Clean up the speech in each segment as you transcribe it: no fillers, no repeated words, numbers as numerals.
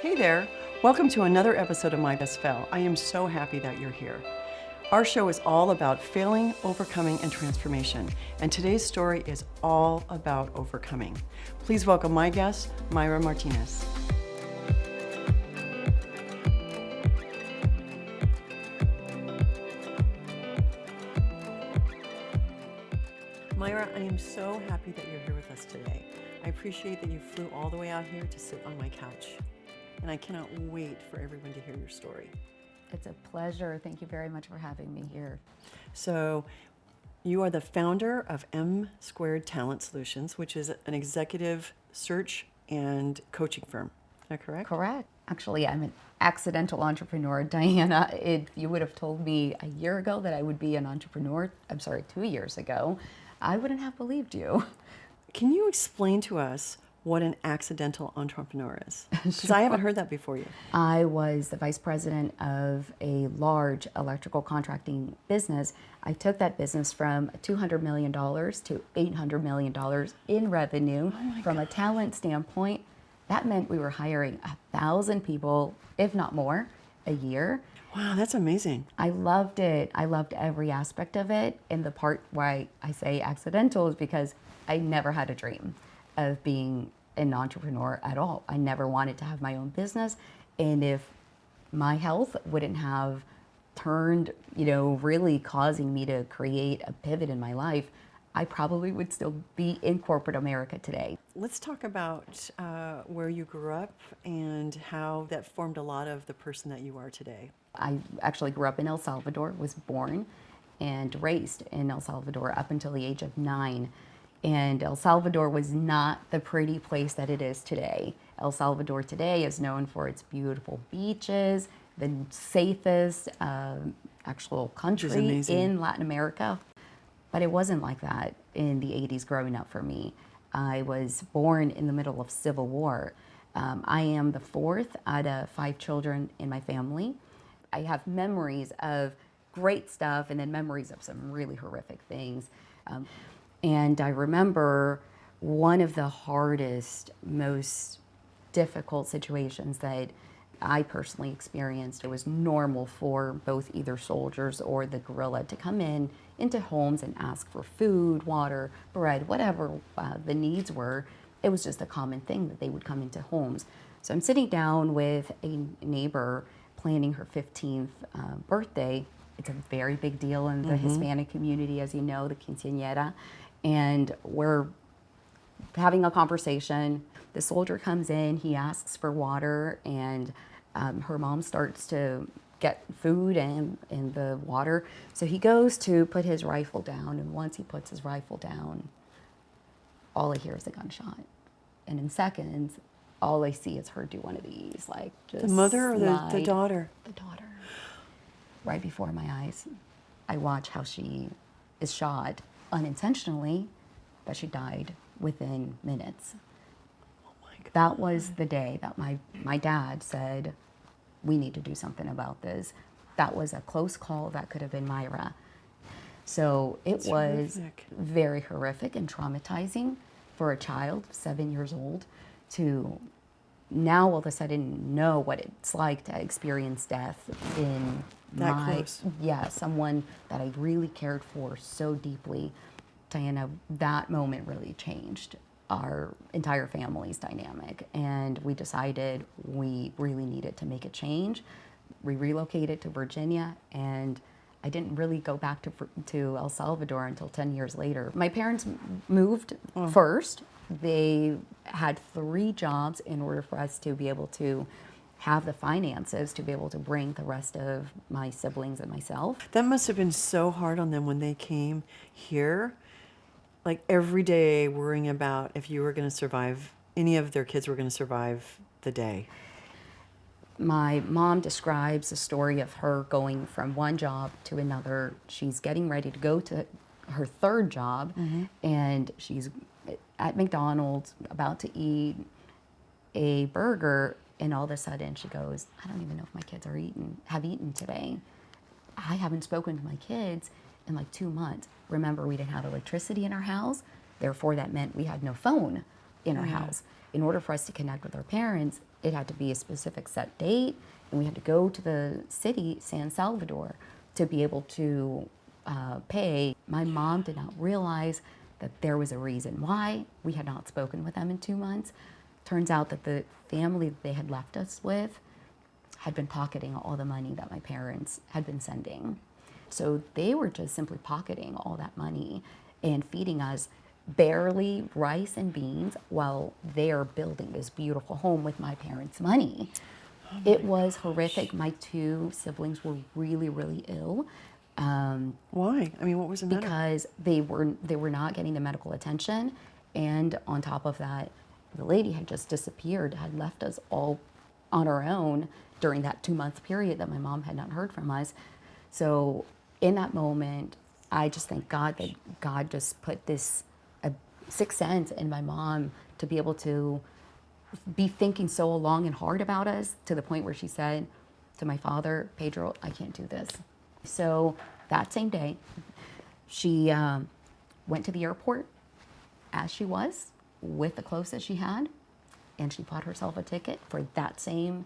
Hey there, welcome to another episode of My Best Fail. I am so happy that you're here. Our show is all about failing, overcoming, and transformation. And today's story is all about overcoming. Please welcome my guest, Mayra Martinez. Mayra, I am so happy that you're here with us today. I appreciate that you flew all the way out here to sit on my couch. And I cannot wait for everyone to hear your story. It's a pleasure. Thank you very much for having me here. So, you are the founder of M Squared Talent Solutions, which is an executive search and coaching firm. Is that correct? Correct. Actually, I'm an accidental entrepreneur. Diana, if you would have told me a year ago that I would be an entrepreneur, 2 years ago, I wouldn't have believed you. Can you explain to us what an accidental entrepreneur is? Because I haven't heard that before you. I was the vice president of a large electrical contracting business. I took that business from $200 million to $800 million in revenue. From a talent standpoint, that meant we were hiring 1,000 people, if not more, a year. Wow, that's amazing. I loved it. I loved every aspect of it. And the part why I say accidental is because I never had a dream of being an entrepreneur at all. I never wanted to have my own business. And if my health wouldn't have turned, really causing me to create a pivot in my life, I probably would still be in corporate America today. Let's talk about where you grew up and how that formed a lot of the person that you are today. I actually grew up in El Salvador, was born and raised in El Salvador up until the age of 9. And El Salvador was not the pretty place that it is today. El Salvador today is known for its beautiful beaches, the safest actual country in Latin America. But it wasn't like that in the 80s growing up for me. I was born in the middle of Civil War. I am the fourth out of 5 children in my family. I have memories of great stuff and then memories of some really horrific things. And I remember one of the hardest, most difficult situations that I personally experienced. It was normal for both either soldiers or the guerrilla to come into homes and ask for food, water, bread, whatever the needs were. It was just a common thing that they would come into homes. So I'm sitting down with a neighbor planning her 15th birthday. It's a very big deal in the Hispanic community, as you know, the quinceañera. And we're having a conversation. The soldier comes in, he asks for water, and her mom starts to get food and the water. So he goes to put his rifle down, and once he puts his rifle down, all I hear is a gunshot. And in seconds, all I see is her do one of these, like just the mother or the daughter? The daughter. Right before my eyes, I watch how she is shot unintentionally, but she died within minutes. Oh my God. That was the day that my dad said, we need to do something about this. That was a close call. That could have been Mayra. So it was horrific. Very horrific and traumatizing for a child, 7 years old, to now all of a sudden know what it's like to experience death in that close. Someone that I really cared for so deeply. Diana, that moment really changed our entire family's dynamic, and we decided we really needed to make a change. We relocated to Virginia, and I didn't really go back to El Salvador until 10 years later. My parents moved first. They had 3 jobs in order for us to be able to have the finances to be able to bring the rest of my siblings and myself. That must have been so hard on them when they came here, like every day worrying about if you were going to survive, any of their kids were going to survive the day. My mom describes the story of her going from one job to another. She's getting ready to go to her 3rd job, and she's at McDonald's about to eat a burger, and all of a sudden she goes, I don't even know if my kids have eaten today. I haven't spoken to my kids in like 2 months. Remember, we didn't have electricity in our house, therefore that meant we had no phone in our house. in order for us to connect with our parents, it had to be a specific set date, and we had to go to the city, San Salvador, to be able to pay. My mom did not realize that there was a reason why we had not spoken with them in 2 months. Turns out that the family that they had left us with had been pocketing all the money that my parents had been sending. So they were just simply pocketing all that money and feeding us barely rice and beans while they are building this beautiful home with my parents' money. It was horrific. My 2 siblings were really, really ill. Why? I mean, what was the matter? Because they were not getting the medical attention, and on top of that, the lady had just disappeared, had left us all on our own during that 2-month period that my mom had not heard from us. So in that moment, I just thank God that God just put this a sixth sense in my mom to be able to be thinking so long and hard about us, to the point where she said to my father, Pedro, I can't do this. So that same day, she went to the airport as she was, with the clothes that she had, and she bought herself a ticket for that same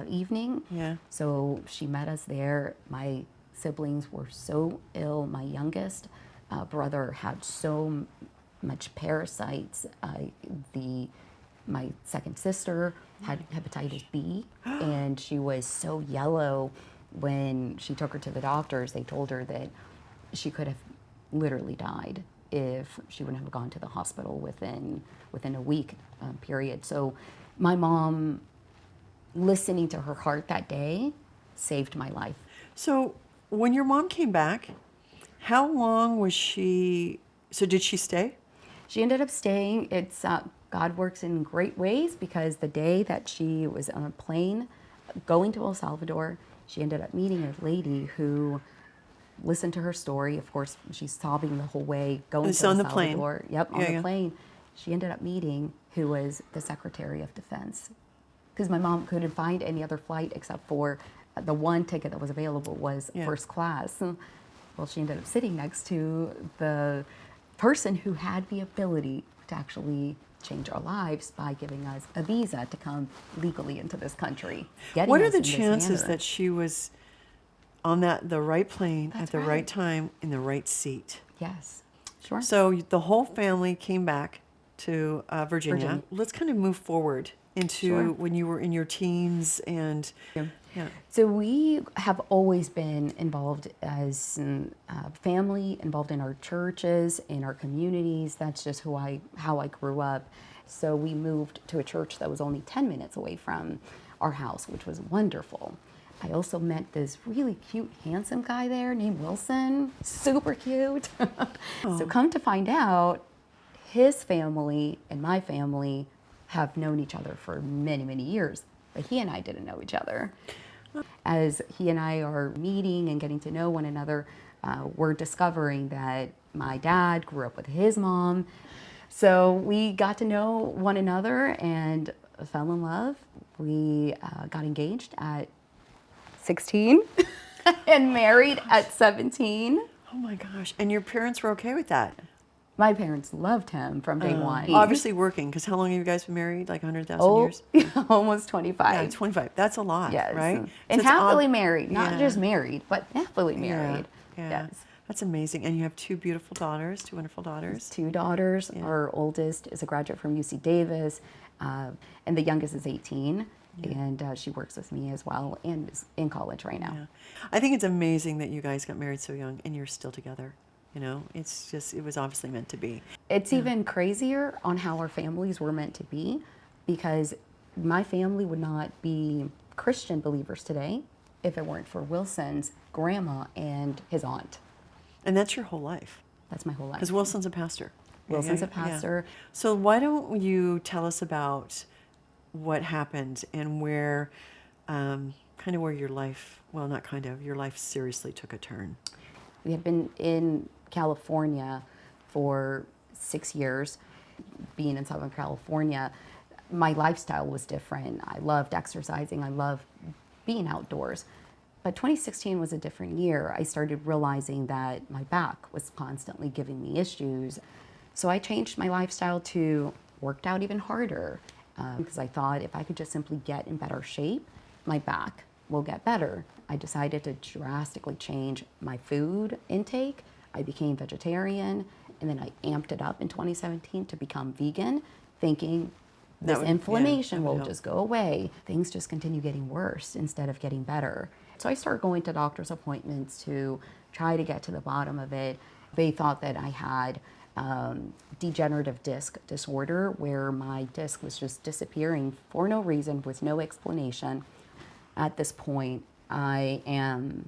evening. Yeah. So she met us there. My siblings were so ill. My youngest brother had so much parasites. My second sister had hepatitis B, and she was so yellow. When she took her to the doctors, they told her that she could have literally died if she wouldn't have gone to the hospital within a week period. So my mom, listening to her heart that day, saved my life. So when your mom came back, how long was she? So did she stay? She ended up staying. It's God works in great ways, because the day that she was on a plane going to El Salvador, she ended up meeting a lady who listened to her story. Of course, she's sobbing the whole way going It's to El on the Salvador. plane. Yep, on Yeah, the yeah. plane. She ended up meeting who was the Secretary of Defense, because my mom couldn't find any other flight except for the one ticket that was available was Yeah. first class. Well, she ended up sitting next to the person who had the ability to actually change our lives by giving us a visa to come legally into this country. What are us the in this chances manner. that she was on the right plane at That's the right right. time in the right seat? Yes, sure. So the whole family came back to Virginia. Virginia. Let's kind of move forward into Sure. when you were in your teens and yeah. So we have always been involved as family, involved in our churches, in our communities. That's just how I grew up. So we moved to a church that was only 10 minutes away from our house, which was wonderful. I also met this really cute, handsome guy there named Wilson. Super cute. So come to find out, his family and my family have known each other for many, many years, but he and I didn't know each other. As he and I are meeting and getting to know one another, we're discovering that my dad grew up with his mom. So we got to know one another and fell in love. We got engaged at 16 and married at 17. Oh my gosh. And your parents were okay with that? My parents loved him from day one. Obviously working, because how long have you guys been married? Like 100,000 Oh, years? almost 25. Yeah, 25. That's a lot, Yes. right? And So it's happily odd- married, not Yeah. just married, but happily Yeah, married. yeah. Yes. That's amazing. And you have 2 beautiful daughters, 2 wonderful daughters. 2 daughters. Our oldest is a graduate from UC Davis, and the youngest is 18, and she works with me as well and is in college right now. Yeah. I think it's amazing that you guys got married so young and you're still together. You know, it's just, it was obviously meant to be. It's even crazier on how our families were meant to be, because my family would not be Christian believers today if it weren't for Wilson's grandma and his aunt. And that's your whole life. That's my whole life. Because Wilson's a pastor. Wilson's a pastor. So why don't you tell us about what happened and where, kind of where your life, well, not kind of, your life seriously took a turn. We had been in California for 6 years. Being in Southern California, my lifestyle was different. I loved exercising. I loved being outdoors. But 2016 was a different year. I started realizing that my back was constantly giving me issues. So I changed my lifestyle to worked out even harder because I thought if I could just simply get in better shape, my back will get better. I decided to drastically change my food intake. I became vegetarian, and then I amped it up in 2017 to become vegan, thinking this inflammation will just go away. Things just continue getting worse instead of getting better. So I started going to doctor's appointments to try to get to the bottom of it. They thought that I had degenerative disc disorder, where my disc was just disappearing for no reason with no explanation. At this point, I am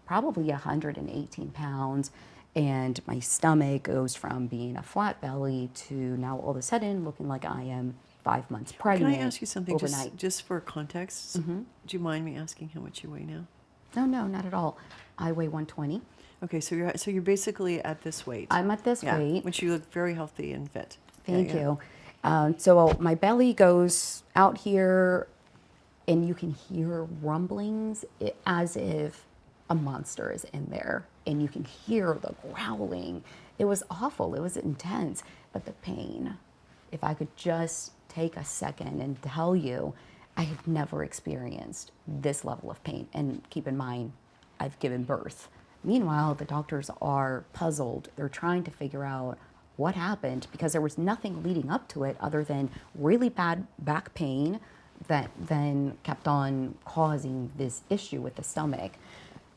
probably 118 pounds, and my stomach goes from being a flat belly to now all of a sudden looking like I am 5 months pregnant. Can I ask you something overnight. just for context? Do you mind me asking how much you weigh now? No, not at all. I weigh 120. Okay, so you're basically at this weight. I'm at this weight. Which you look very healthy and fit. Thank you. So my belly goes out here, and you can hear rumblings as if a monster is in there, and you can hear the growling. It was awful. It was intense. But the pain, if I could just take a second and tell you, I had never experienced this level of pain. And keep in mind, I've given birth. Meanwhile, the doctors are puzzled. They're trying to figure out what happened, because there was nothing leading up to it other than really bad back pain that then kept on causing this issue with the stomach.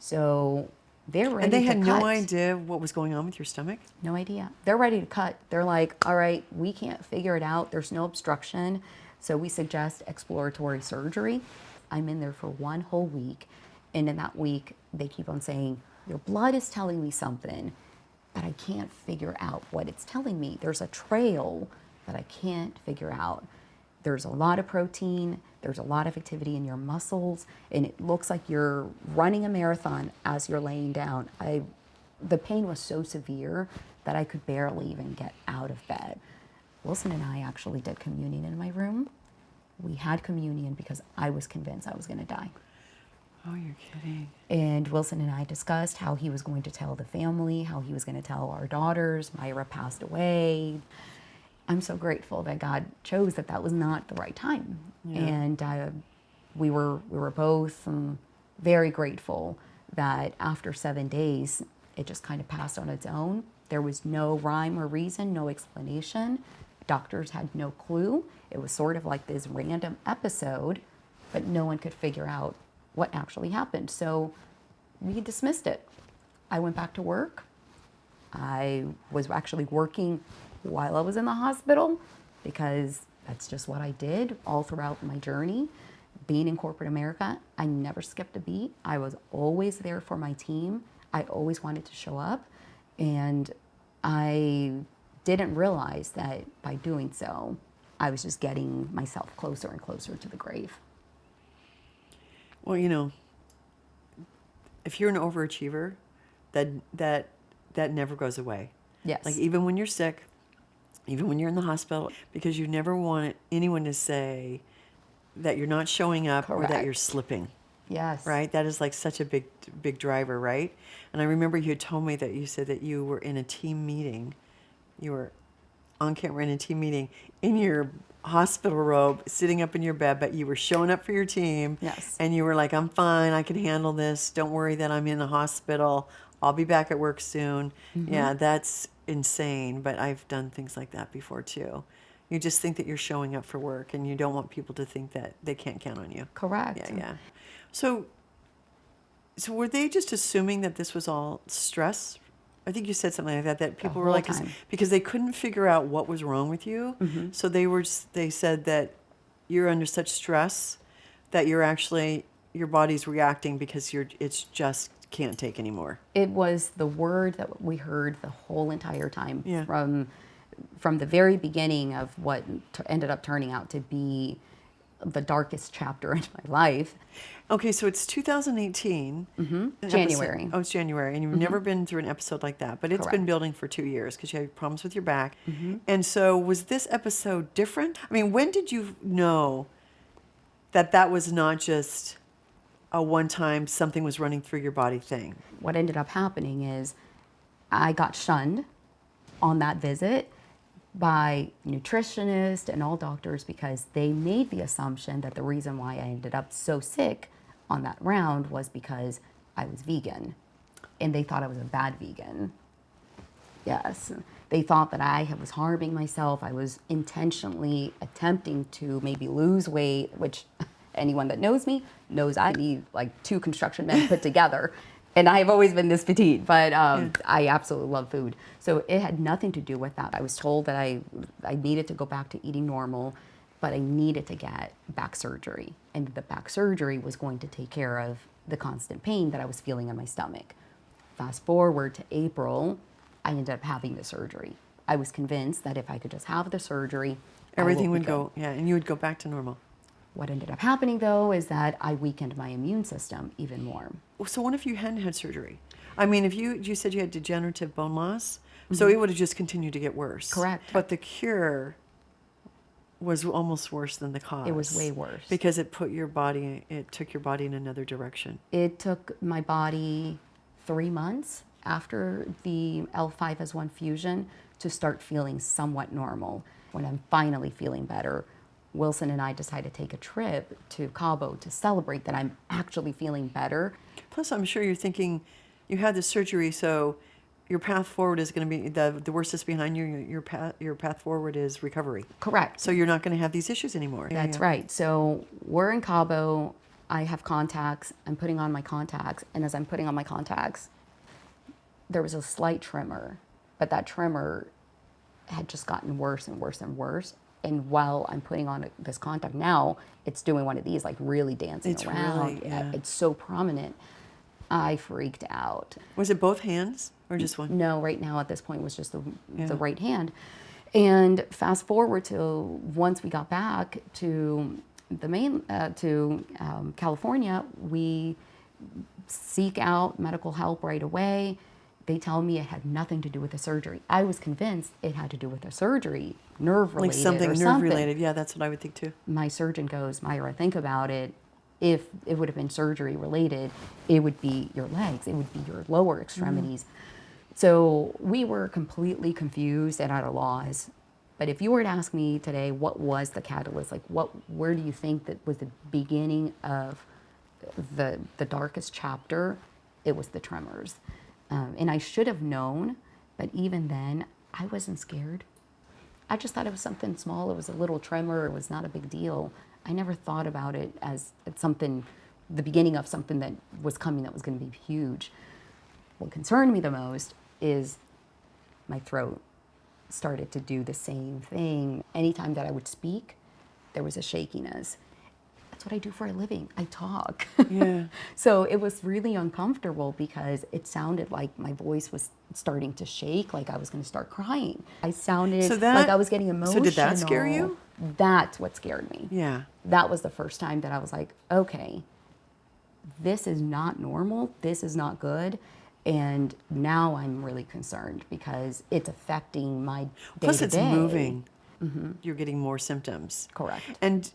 So they're ready to cut. And they had no idea what was going on with your stomach? No idea. They're ready to cut. They're like, all right, we can't figure it out. There's no obstruction. So we suggest exploratory surgery. I'm in there for 1 whole week. And in that week, they keep on saying, your blood is telling me something, but I can't figure out what it's telling me. There's a trail that I can't figure out. There's a lot of protein, there's a lot of activity in your muscles, and it looks like you're running a marathon as you're laying down. The pain was so severe that I could barely even get out of bed. Wilson and I actually did communion in my room. We had communion because I was convinced I was going to die. Oh, you're kidding. And Wilson and I discussed how he was going to tell the family, how he was going to tell our daughters. Mayra passed away. I'm so grateful that God chose that was not the right time. Yeah. And we were both very grateful that after 7 days, it just kind of passed on its own. There was no rhyme or reason, no explanation. Doctors had no clue. It was sort of like this random episode, but no one could figure out what actually happened. So we dismissed it. I went back to work. I was actually working while I was in the hospital, because that's just what I did all throughout my journey. Being in corporate America, I never skipped a beat. I was always there for my team. I always wanted to show up, and I didn't realize that by doing so, I was just getting myself closer and closer to the grave. Well, if you're an overachiever, that never goes away. Yes. Like, even when you're sick, even when you're in the hospital, because you never want anyone to say that you're not showing up. Correct. Or that you're slipping. Yes. Right? That is like such a big driver, right? And I remember you had told me that you said that you were in a team meeting. You were on camera in a team meeting in your hospital robe, sitting up in your bed, but you were showing up for your team. Yes. And you were like, I'm fine. I can handle this. Don't worry that I'm in the hospital. I'll be back at work soon. Mm-hmm. Yeah, that's insane. But I've done things like that before too. You just think that you're showing up for work, and you don't want people to think that they can't count on you. Correct. Yeah. So were they just assuming that this was all stress? I think you said something like that people were like, because they couldn't figure out what was wrong with you. Mm-hmm. So they said that you're under such stress that your body's reacting because it's just can't take anymore. It was the word that we heard the whole entire time. Yeah. From the very beginning of what ended up turning out to be the darkest chapter in my life. Okay, so it's 2018. Mm-hmm. January. It's January. And you've mm-hmm. never been through an episode like that. But it's Correct. Been building for 2 years because you had problems with your back. Mm-hmm. And so was this episode different? I mean, when did you know that was not just a one-time something was running through your body thing? What ended up happening is I got shunned on that visit by nutritionists and all doctors because they made the assumption that the reason why I ended up so sick on that round was because I was vegan. And they thought I was a bad vegan. Yes. They thought that I was harming myself. I was intentionally attempting to maybe lose weight, which anyone that knows me knows I need like 2 construction men put together. And I've always been this petite, but I absolutely love food. So it had nothing to do with that. I was told that I needed to go back to eating normal, but I needed to get back surgery. And the back surgery was going to take care of the constant pain that I was feeling in my stomach. Fast forward to April, I ended up having the surgery. I was convinced that if I could just have the surgery, Everything would go, and you would go back to normal. What ended up happening, though, is that I weakened my immune system even more. So what if you hadn't had surgery? I mean, if you said you had degenerative bone loss, so it would have just continued to get worse. Correct. But the cure was almost worse than the cause. It was way worse. Because it took your body in another direction. It took my body 3 months after the L5S1 fusion to start feeling somewhat normal. When I'm finally feeling better, Wilson and I decided to take a trip to Cabo to celebrate that I'm actually feeling better. Plus, I'm sure you're thinking, you had the surgery, so your path forward is going to be, the worst is behind you, your path forward is recovery. Correct. So you're not going to have these issues anymore. That's right. So we're in Cabo, I have contacts, I'm putting on my contacts, and as I'm putting on my contacts, there was a slight tremor, but that tremor had just gotten worse and worse and worse. And while I'm putting on this contact now, it's doing one of these, like really dancing around. Really, It's so prominent. I freaked out. Was it both hands or just one? No, right now at this point was just the right hand. And fast forward to once we got back to California, we seek out medical help right away. They tell me it had nothing to do with the surgery. I was convinced it had to do with the surgery, nerve-related Like something or nerve-related. Yeah, that's what I would think too. My surgeon goes, Mayra, think about it. If it would have been surgery-related, it would be your legs. It would be your lower extremities. So we were completely confused and at a loss. But if you were to ask me today, what was the catalyst? Like, where do you think that was the beginning of the darkest chapter? It was the tremors. And I should have known, but even then, I wasn't scared. I just thought it was something small. It was a little tremor. It was not a big deal. I never thought about it as something, the beginning of something that was coming that was going to be huge. What concerned me the most is my throat started to do the same thing. Anytime that I would speak, there was a shakiness. That's what I do for a living. I talk. Yeah. So it was really uncomfortable because it sounded like my voice was starting to shake, like I was going to start crying. I sounded like I was getting emotional. So did that scare you? That's what scared me. Yeah. That was the first time that I was like, okay, this is not normal. This is not good. And now I'm really concerned because it's affecting my day-to-day. Plus it's moving. You're getting more symptoms. Correct. And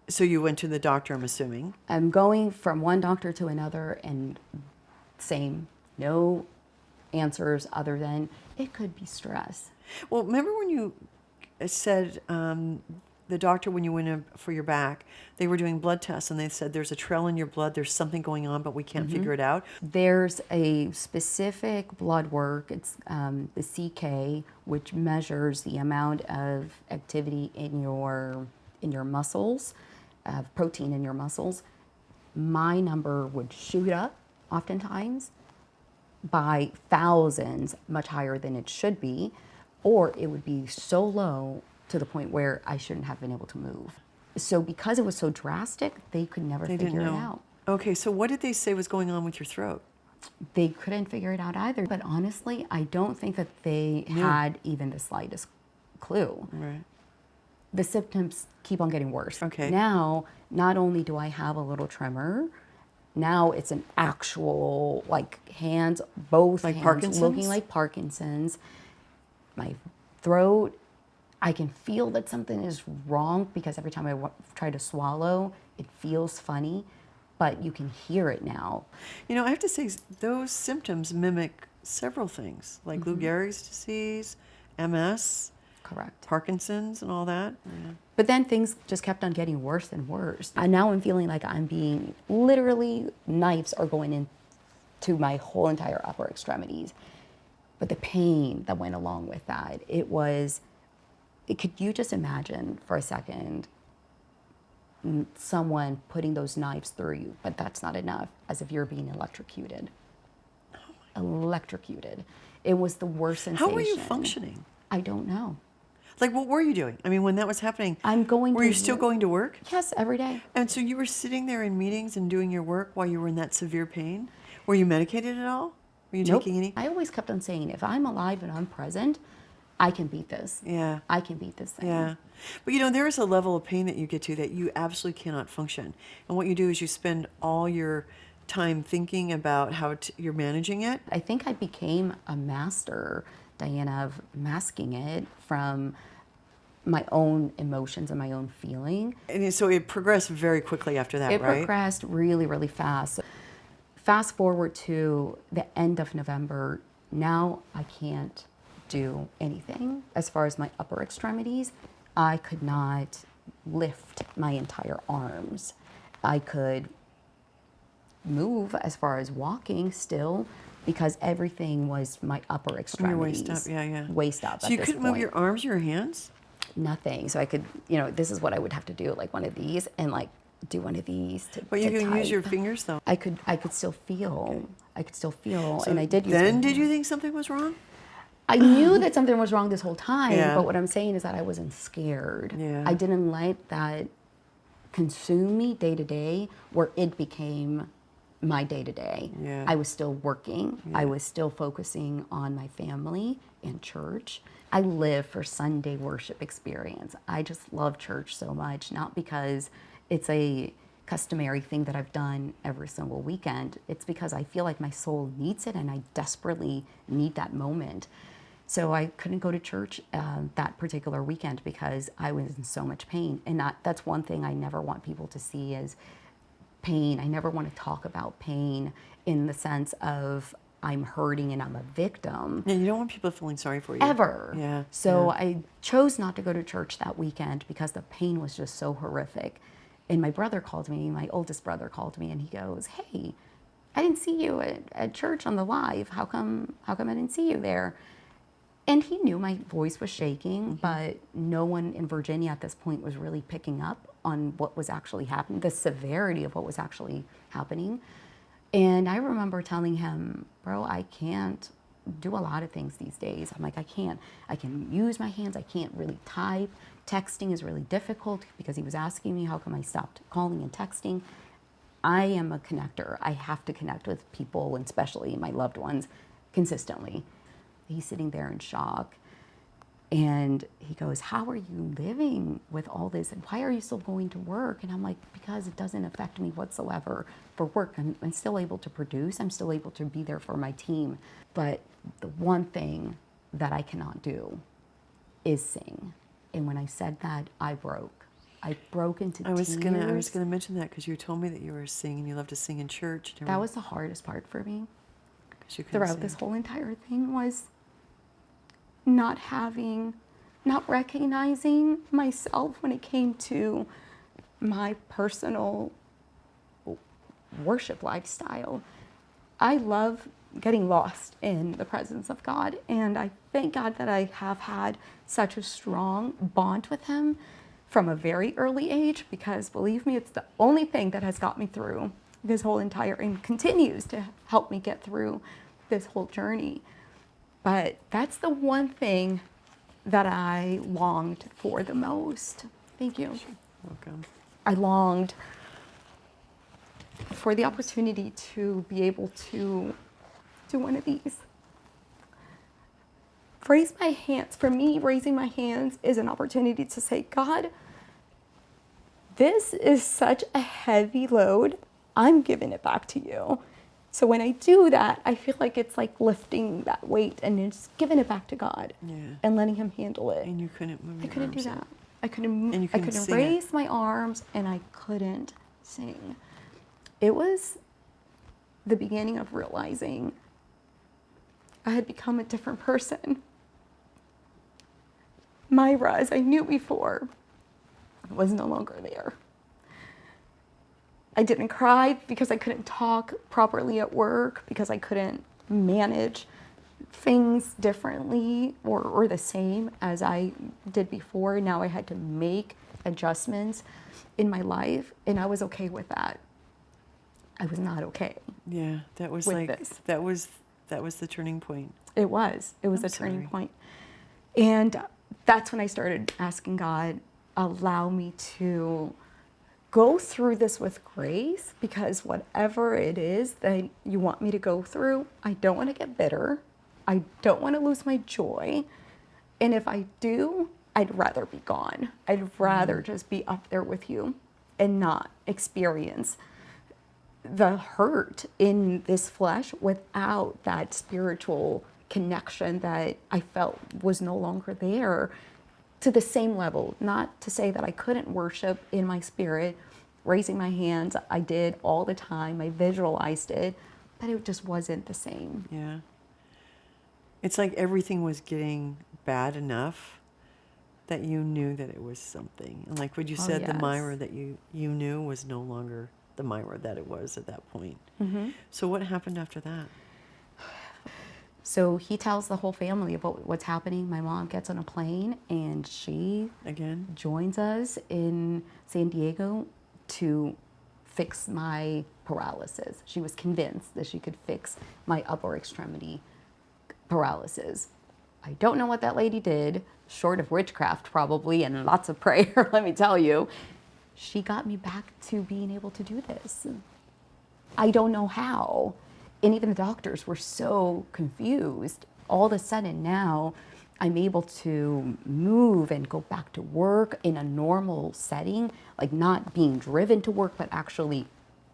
so you went to the doctor, I'm assuming. I'm going from one doctor to another and same, no answers other than it could be stress. Well, remember when you said the doctor, when you went in for your back, they were doing blood tests and they said there's a trail in your blood, there's something going on, but we can't figure it out. There's a specific blood work, it's the CK, which measures the amount of activity in your muscles, protein in your muscles. My number would shoot up oftentimes by thousands, much higher than it should be, or it would be so low to the point where I shouldn't have been able to move. So because it was so drastic, they could never figure it out. Okay, so what did they say was going on with your throat? They couldn't figure it out either. But honestly, I don't think that they had even the slightest clue. Right. The symptoms keep on getting worse. Okay. Now, not only do I have a little tremor, now it's an actual, like, hands, both like hands Parkinson's? looking like Parkinson's. My throat, I can feel that something is wrong because every time I try to swallow, it feels funny, but you can hear it now. You know, I have to say, those symptoms mimic several things, like Lou Gehrig's disease, MS. Correct. Parkinson's and all that. Yeah. But then things just kept on getting worse and worse. And now I'm feeling like I'm being, literally, knives are going into my whole entire upper extremities. But the pain that went along with that, could you just imagine for a second someone putting those knives through you, but that's not enough, as if you're being electrocuted. Electrocuted. It was the worst sensation. How were you functioning? I don't know. Like, what were you doing? I mean, when that was happening, were you still going to work? Yes, every day. And so you were sitting there in meetings and doing your work while you were in that severe pain? Were you medicated at all? Were you taking any? I always kept on saying, if I'm alive and I'm present, I can beat this. Yeah. I can beat this thing. Yeah. But there is a level of pain that you get to that you absolutely cannot function. And what you do is you spend all your time thinking about how you're managing it. I think I became a master, Diana, of masking it from my own emotions and my own feeling. And so it progressed very quickly after that, It right? progressed really, really fast. Fast forward to the end of November, now I can't do anything as far as my upper extremities. I could not lift my entire arms. I could move as far as walking still, because everything was my upper extremities. Your waist up, yeah. Waist up. So you couldn't move your arms or your hands? Nothing. So I could, this is what I would have to do, like one of these, and like do one of these to But you can use your type. fingers though. I could still feel. Okay. I could still feel, So and I did use then my did you hands. think something was wrong? I knew that something was wrong this whole time, Yeah. but what I'm saying is that I wasn't scared. Yeah. I didn't let that consume me day to day, where it became my day to day. Yeah. I was still working. Yeah. I was still focusing on my family and church. I live for Sunday worship experience. I just love church so much, not because it's a customary thing that I've done every single weekend. It's because I feel like my soul needs it and I desperately need that moment. So I couldn't go to church that particular weekend because I was in so much pain. And that's one thing I never want people to see is pain. I never want to talk about pain in the sense of I'm hurting and I'm a victim. Yeah, you don't want people feeling sorry for you. Ever. Yeah. So yeah. I chose not to go to church that weekend because the pain was just so horrific. And my brother called me, my oldest brother called me, and he goes, "Hey, I didn't see you at church on the live. How come I didn't see you there?" And he knew my voice was shaking, but no one in Virginia at this point was really picking up on what was actually happening, the severity of what was actually happening. And I remember telling him, "Bro, I can't do a lot of things these days." I'm like, I can use my hands. I can't really type. Texting is really difficult because he was asking me, how come I stopped calling and texting? I am a connector. I have to connect with people, and especially my loved ones, consistently. He's sitting there in shock. And he goes, "How are you living with all this? And why are you still going to work?" And I'm like, "Because it doesn't affect me whatsoever for work. I'm still able to produce. I'm still able to be there for my team. But the one thing that I cannot do is sing." And when I said that, I broke. I broke into tears. I was gonna mention that because you told me that you were singing. You love to sing in church. That was the hardest part for me. 'Cause you couldn't Throughout sing. this whole entire thing was not recognizing myself when it came to my personal worship lifestyle. I love getting lost in the presence of God, and I thank God that I have had such a strong bond with Him from a very early age, because believe me, it's the only thing that has got me through this whole entire, and continues to help me get through this whole journey. But that's the one thing that I longed for the most. Thank you. Welcome. I longed for the opportunity to be able to do one of these. Raise my hands. For me, raising my hands is an opportunity to say, "God, this is such a heavy load. I'm giving it back to you." So when I do that, I feel like it's like lifting that weight and just giving it back to God. Yeah. And letting Him handle it. And you couldn't move I your couldn't do arms that. up. I couldn't. And you I couldn't couldn't sing it. raise my arms, and I couldn't sing. It was the beginning of realizing I had become a different person. Mayra, as I knew before, was no longer there. I didn't cry because I couldn't talk properly at work, because I couldn't manage things differently or the same as I did before. Now I had to make adjustments in my life, and I was okay with that. I was not okay. Yeah, that was with like this. that was the turning point. It was a turning point. And that's when I started asking God, allow me to go through this with grace, because whatever it is that you want me to go through, I don't want to get bitter. I don't want to lose my joy. And if I do, I'd rather be gone. I'd rather just be up there with you and not experience the hurt in this flesh without that spiritual connection that I felt was no longer there to the same level. Not to say that I couldn't worship in my spirit, raising my hands. I did all the time. I visualized it, but it just wasn't the same. Yeah. It's like everything was getting bad enough that you knew that it was something. And like what you said, yes. the Mayra that you knew was no longer the Mayra that it was at that point. Mm-hmm. So what happened after that? So he tells the whole family about what's happening. My mom gets on a plane and she Again? joins us in San Diego to fix my paralysis. She was convinced that she could fix my upper extremity paralysis. I don't know what that lady did, short of witchcraft probably and lots of prayer, let me tell you. She got me back to being able to do this. I don't know how. And even the doctors were so confused. All of a sudden now, I'm able to move and go back to work in a normal setting, like not being driven to work, but actually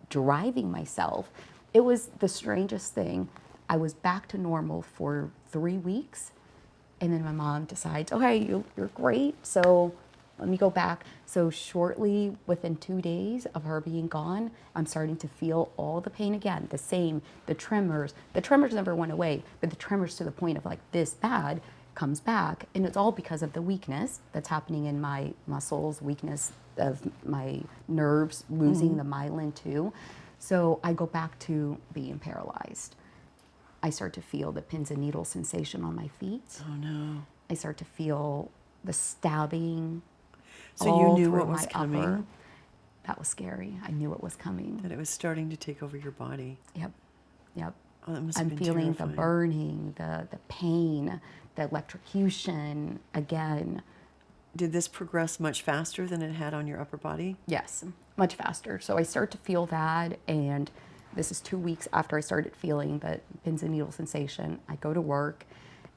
driving myself. It was the strangest thing. I was back to normal for 3 weeks, and then my mom decides, okay, you're great, so let me go back. So shortly, within 2 days of her being gone, I'm starting to feel all the pain again, the same, the tremors. The tremors never went away, but the tremors to the point of like this bad comes back, and it's all because of the weakness that's happening in my muscles, weakness of my nerves, losing the myelin too. So I go back to being paralyzed. I start to feel the pins and needles sensation on my feet. Oh no. I start to feel the stabbing. So you all knew through what was my coming? upper. That was scary. I knew it was coming. That it was starting to take over your body. Yep. Oh, that must have I'm been feeling terrifying. the burning, the pain, the electrocution again. Did this progress much faster than it had on your upper body? Yes, much faster. So I start to feel that, and this is 2 weeks after I started feeling the pins and needle sensation. I go to work,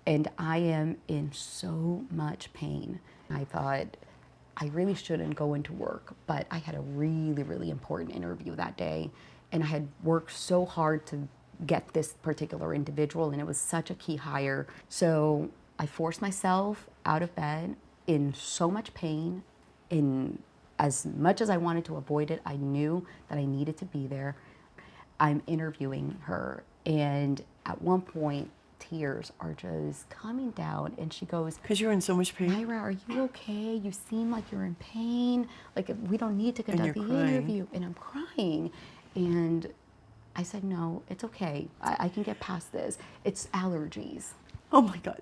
and I am in so much pain. I thought I really shouldn't go into work, but I had a really, really important interview that day, and I had worked so hard to get this particular individual, and it was such a key hire. So I forced myself out of bed in so much pain. In as much as I wanted to avoid it, I knew that I needed to be there. I'm interviewing her, and at one point, tears are just coming down, and she goes, Because you're in so much pain? Mayra, are you okay? You seem like you're in pain. Like, we don't need to conduct the you're crying. interview. And I'm crying. And I said, no, it's okay. I can get past this. It's allergies. Oh my God,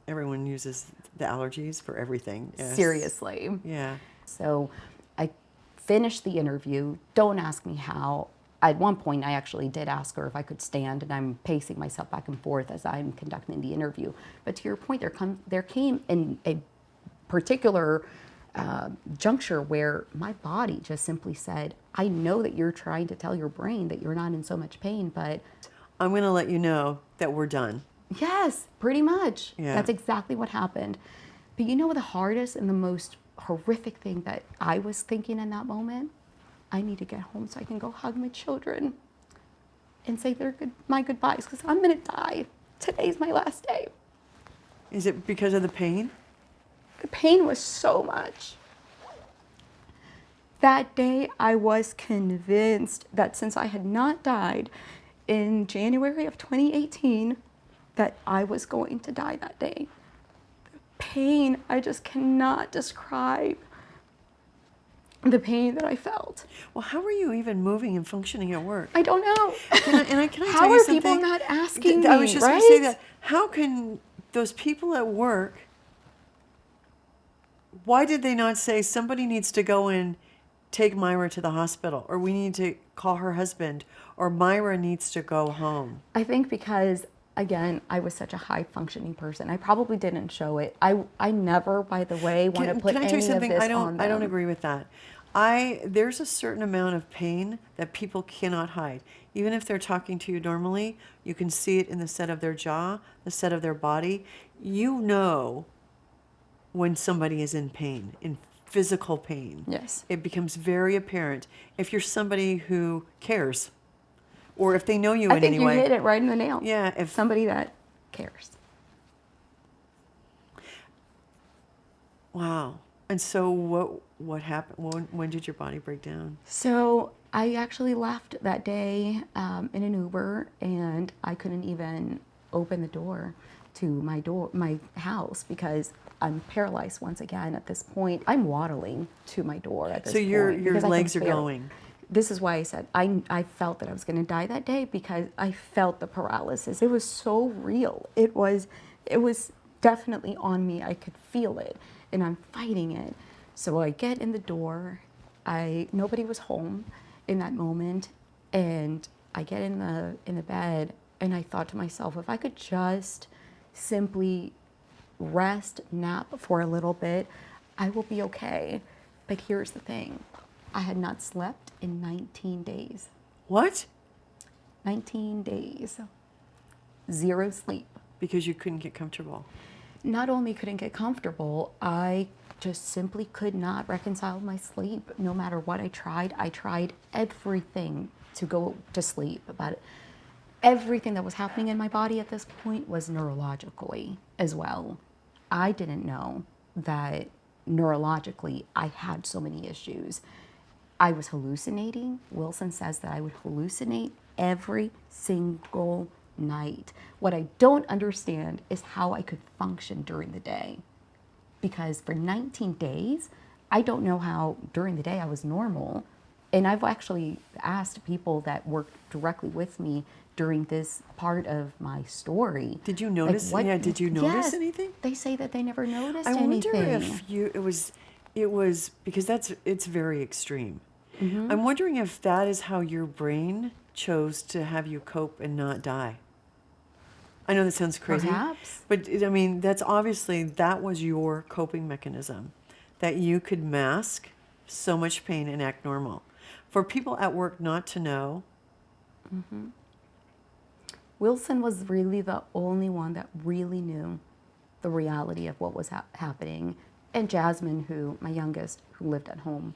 everyone uses the allergies for everything. Yes. Seriously. Yeah. So I finished the interview. Don't ask me how. At one point, I actually did ask her if I could stand, and I'm pacing myself back and forth as I'm conducting the interview. But to your point, there came in a particular juncture where my body just simply said, I know that you're trying to tell your brain that you're not in so much pain, but... I'm going to let you know that we're done. Yes, pretty much. Yeah. That's exactly what happened. But you know what the hardest and the most horrific thing that I was thinking in that moment? I need to get home so I can go hug my children and say my goodbyes, because I'm going to die. Today's my last day. Is it because of the pain? The pain was so much. That day, I was convinced that since I had not died in January of 2018, that I was going to die that day. The pain, I just cannot describe the pain that I felt. Well, how are you even moving and functioning at work? I don't know. Can I How tell you are something? people not asking me, I was just right? going to say that. How can those people at work, why did they not say somebody needs to go and take Mayra to the hospital, or we need to call her husband, or Mayra needs to go home? I think because, again, I was such a high functioning person. I probably didn't show it. I never, by the way, want to put Can I tell any you of something? this I on them. don't agree with that. There's a certain amount of pain that people cannot hide. Even if they're talking to you normally, you can see it in the set of their jaw, the set of their body. You know when somebody is in pain, in physical pain. Yes. It becomes very apparent if you're somebody who cares, or if they know you I in think any you way. hit it right in the nail. Yeah, if Somebody that cares. Wow. And so what happened? When did your body break down? So I actually left that day in an Uber, and I couldn't even open the door to my house, because I'm paralyzed once again at this point. I'm waddling to my door at this So point. your because I can legs are barely- going. This is why I said I felt that I was going to die that day, because I felt the paralysis. It was so real. It was definitely on me. I could feel it, and I'm fighting it. So I get in the door. Nobody was home in that moment, and I get in the bed, and I thought to myself, if I could just simply rest, nap for a little bit, I will be okay. But here's the thing. I had not slept in 19 days. What? 19 days. Zero sleep. Because you couldn't get comfortable. Not only couldn't get comfortable, I just simply could not reconcile my sleep. No matter what I tried everything to go to sleep. But everything that was happening in my body at this point was neurologically as well. I didn't know that neurologically I had so many issues. I was hallucinating. Wilson says that I would hallucinate every single night. What I don't understand is how I could function during the day. Because for 19 days, I don't know how during the day I was normal. And I've actually asked people that worked directly with me during this part of my story. Did you notice? Did you notice Yes, anything? They say that they never noticed I wonder anything. if it was because it's very extreme. Mm-hmm. I'm wondering if that is how your brain chose to have you cope and not die. I know that sounds crazy. Perhaps. But that's obviously, that was your coping mechanism, that you could mask so much pain and act normal. For people at work not to know. Mm-hmm. Wilson was really the only one that really knew the reality of what was happening. And Jasmine, my youngest, who lived at home.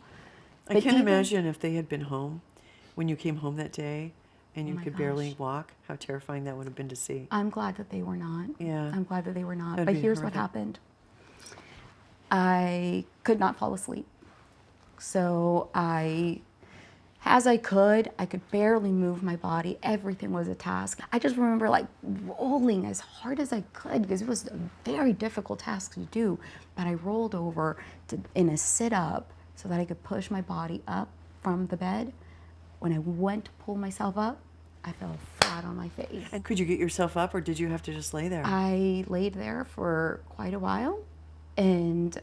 I can't imagine if they had been home when you came home that day and you my could barely gosh. walk, how terrifying that would have been to see. I'm glad that they were not. Yeah. I'm glad that they were not. That'd But be here's what horrific. happened. I could not fall asleep. So as I could barely move my body. Everything was a task. I just remember rolling as hard as I could, because it was a very difficult task to do. But I rolled over in a sit-up so that I could push my body up from the bed. When I went to pull myself up, I fell flat on my face. And could you get yourself up, or did you have to just lay there? I laid there for quite a while, and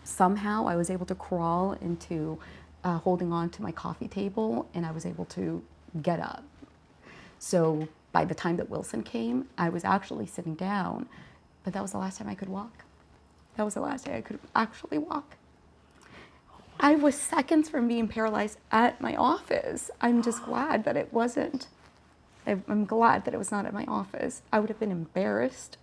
somehow I was able to crawl into holding on to my coffee table, and I was able to get up. So by the time that Wilson came, I was actually sitting down, but that was the last time I could walk. That was the last day I could actually walk. I was seconds from being paralyzed at my office. I'm just glad that it wasn't. I'm glad that it was not at my office. I would have been embarrassed.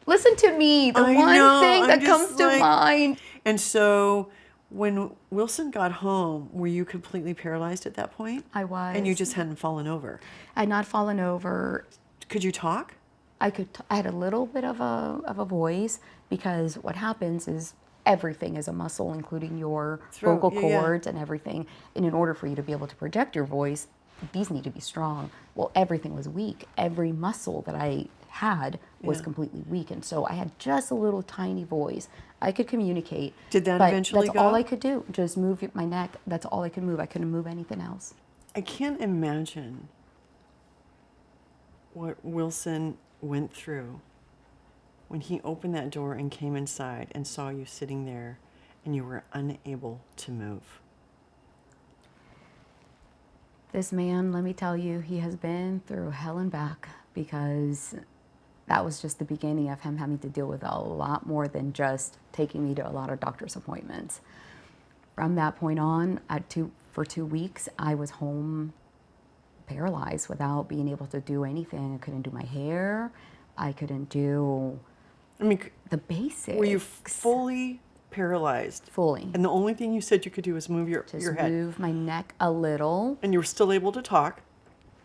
Listen to me, the I one know, thing I'm that just comes to mind. And so when Wilson got home, were you completely paralyzed at that point? I was. And you just hadn't fallen over? I had not fallen over. Could you talk? I had a little bit of a voice, because what happens is everything is a muscle, including your Throat, vocal yeah. cords and everything. And in order for you to be able to project your voice, these need to be strong. Well, everything was weak. Every muscle that I had was Yeah. completely weak. And so I had just a little tiny voice. I could communicate. Did that but eventually that's go? all I could do. Just move my neck. That's all I could move. I couldn't move anything else. I can't imagine what Wilson went through when he opened that door and came inside and saw you sitting there and you were unable to move. This man, let me tell you, he has been through hell and back, because that was just the beginning of him having to deal with a lot more than just taking me to a lot of doctor's appointments. From that point on, for 2 weeks, I was home paralyzed without being able to do anything. I couldn't do my hair. I couldn't do the basics. Were you fully paralyzed? Fully. And the only thing you said you could do was move your Just head. move my neck a little. And you were still able to talk.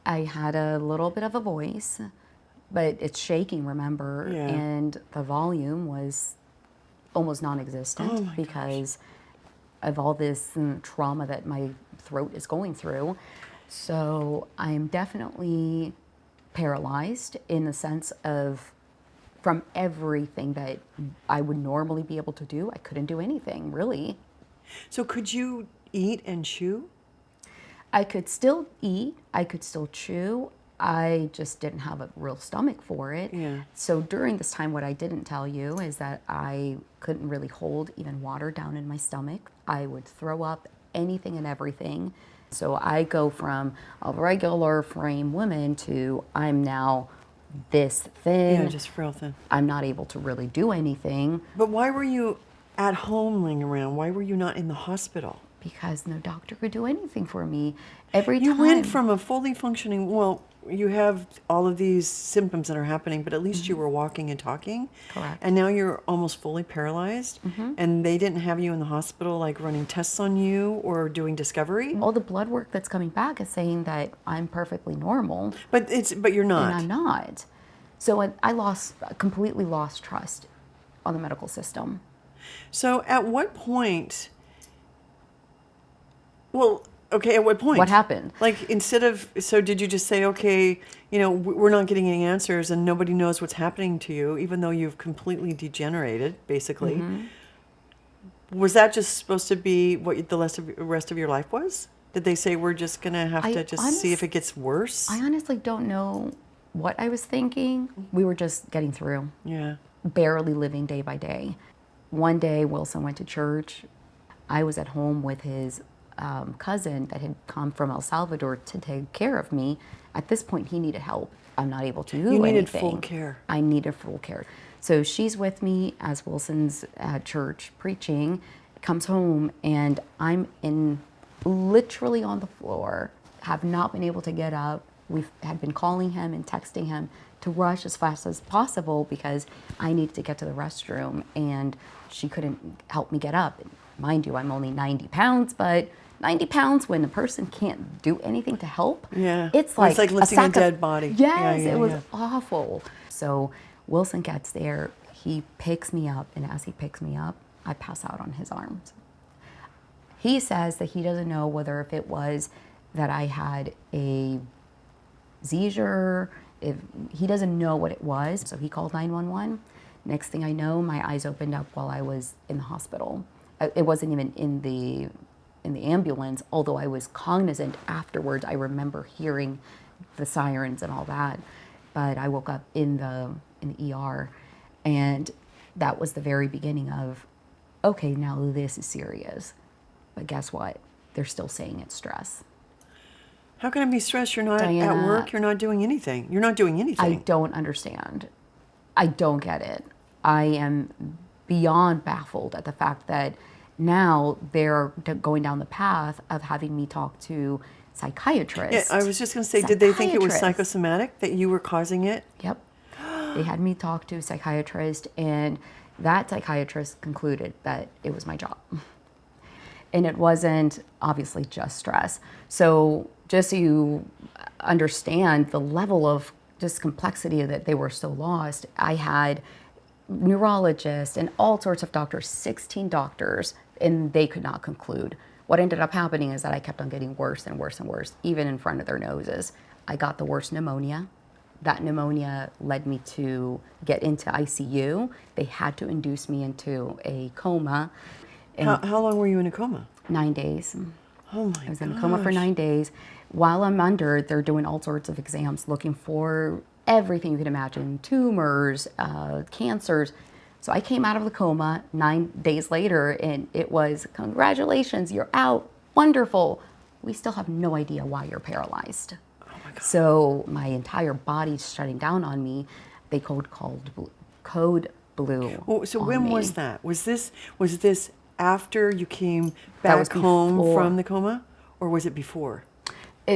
I had a little bit of a voice, but it's shaking, remember? Yeah. And the volume was almost non-existent Oh my because of all this trauma that my throat is going through. So I'm definitely paralyzed in the sense of, from everything that I would normally be able to do, I couldn't do anything, really. So could you eat and chew? I could still eat, I could still chew. I just didn't have a real stomach for it. Yeah. So during this time, what I didn't tell you is that I couldn't really hold even water down in my stomach. I would throw up anything and everything. So I go from a regular frame woman to I'm now this thin. Yeah, just frail thin. I'm not able to really do anything But why were you at home laying around? Why were you not in the hospital? because no doctor could do anything for me. Every You time. went from a fully functioning, well, you have all of these symptoms that are happening, but at least you were walking and talking. Correct. And now you're almost fully paralyzed. And they didn't have you in the hospital, like running tests on you or doing discovery. All the blood work that's coming back is saying that I'm perfectly normal. But you're not. And I'm not. So I completely lost trust on the medical system. So at what point? Well, okay, at what point? What happened? Like, so did you just say, okay, we're not getting any answers and nobody knows what's happening to you, even though you've completely degenerated, basically? Was that just supposed to be what the rest of your life was? Did they say, we're just going to have to just see if it gets worse? I honestly don't know what I was thinking. We were just getting through, Yeah. barely living day by day. One day, Wilson went to church. I was at home with his cousin that had come from El Salvador to take care of me. At this point, he needed help. I'm not able to do anything. You needed full care. I needed full care. So she's with me as Wilson's at church preaching, comes home, and I'm literally on the floor, have not been able to get up. We had been calling him and texting him to rush as fast as possible because I needed to get to the restroom, and she couldn't help me get up. Mind you, I'm only 90 pounds, but 90 pounds when a person can't do anything to help, Yeah. it's like lifting a dead body. Yes, Yeah, it was yeah. awful. So Wilson gets there, he picks me up, and as he picks me up, I pass out on his arms. He says that he doesn't know whether if it was that I had a seizure, if he doesn't know what it was, so he called 911. Next thing I know, my eyes opened up while I was in the hospital. It wasn't even in the ambulance, although I was cognizant afterwards. I remember hearing the sirens and all that, but I woke up in the ER, and that was the very beginning of, okay, now this is serious. But guess what? They're still saying it's stress. How can it be stress? You're not Diana, at work. You're not doing anything. You're not doing anything. I don't understand. I don't get it. I am beyond baffled at the fact that now they're going down the path of having me talk to psychiatrists. Yeah, I was just going to say, did they think it was Psychiatrists. psychosomatic, that you were causing it? Yep. They had me talk to a psychiatrist, and that psychiatrist concluded that it was my job. And it wasn't obviously just stress. So just so you understand the level of just complexity that they were so lost, I had neurologists and all sorts of doctors, 16 doctors, and they could not conclude What ended up happening is that I kept on getting worse and worse and worse, even in front of their noses. I got the worst pneumonia. That pneumonia led me to get into ICU. They had to induce me into a coma. How long were you in a coma? 9 days. Oh my I was in a coma for 9 days. While I'm under, they're doing all sorts of exams, looking for everything you can imagine, tumors, cancers. So I came out of the coma 9 days later, and it was, congratulations, you're out, wonderful. We still have no idea why you're paralyzed. Oh my God. So my entire body's shutting down on me. They code blue. Oh, so on when me. was that? Was this after you came back was home before. from the coma, or was it before?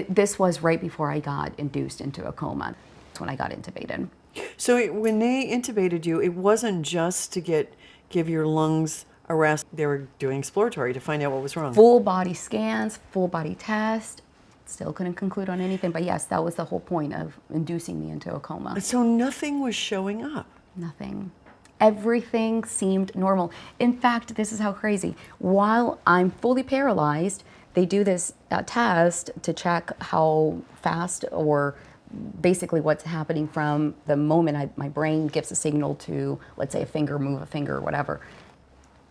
This was right before I got induced into a coma. That's when I got intubated. So when they intubated you, it wasn't just to give your lungs a rest. They were doing exploratory to find out what was wrong. Full body scans, full body test. Still couldn't conclude on anything, but yes, that was the whole point of inducing me into a coma. So nothing was showing up. Nothing. Everything seemed normal. In fact, this is how crazy. While I'm fully paralyzed, they do this test to check how fast or basically what's happening from the moment my brain gives a signal to, let's say, a finger, move a finger, or whatever.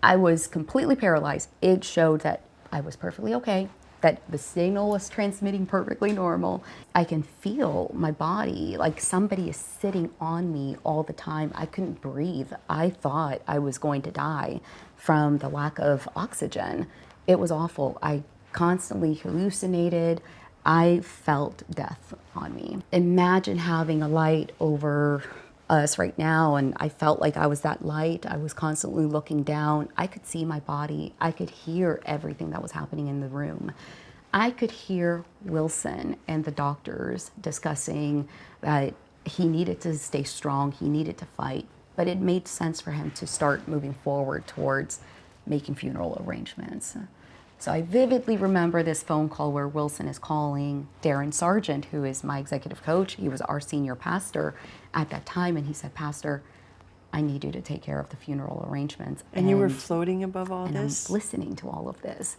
I was completely paralyzed. It showed that I was perfectly okay, that the signal was transmitting perfectly normal. I can feel my body like somebody is sitting on me all the time. I couldn't breathe. I thought I was going to die from the lack of oxygen. It was awful. I constantly hallucinated. I felt death on me. Imagine having a light over us right now, and I felt like I was that light. I was constantly looking down. I could see my body. I could hear everything that was happening in the room. I could hear Wilson and the doctors discussing that he needed to stay strong, he needed to fight, but it made sense for him to start moving forward towards making funeral arrangements. So I vividly remember this phone call where Wilson is calling Darren Sargent, who is my executive coach. He was our senior pastor at that time, and he said, "Pastor, I need you to take care of the funeral arrangements." And you were floating above all and this? I'm listening to all of this.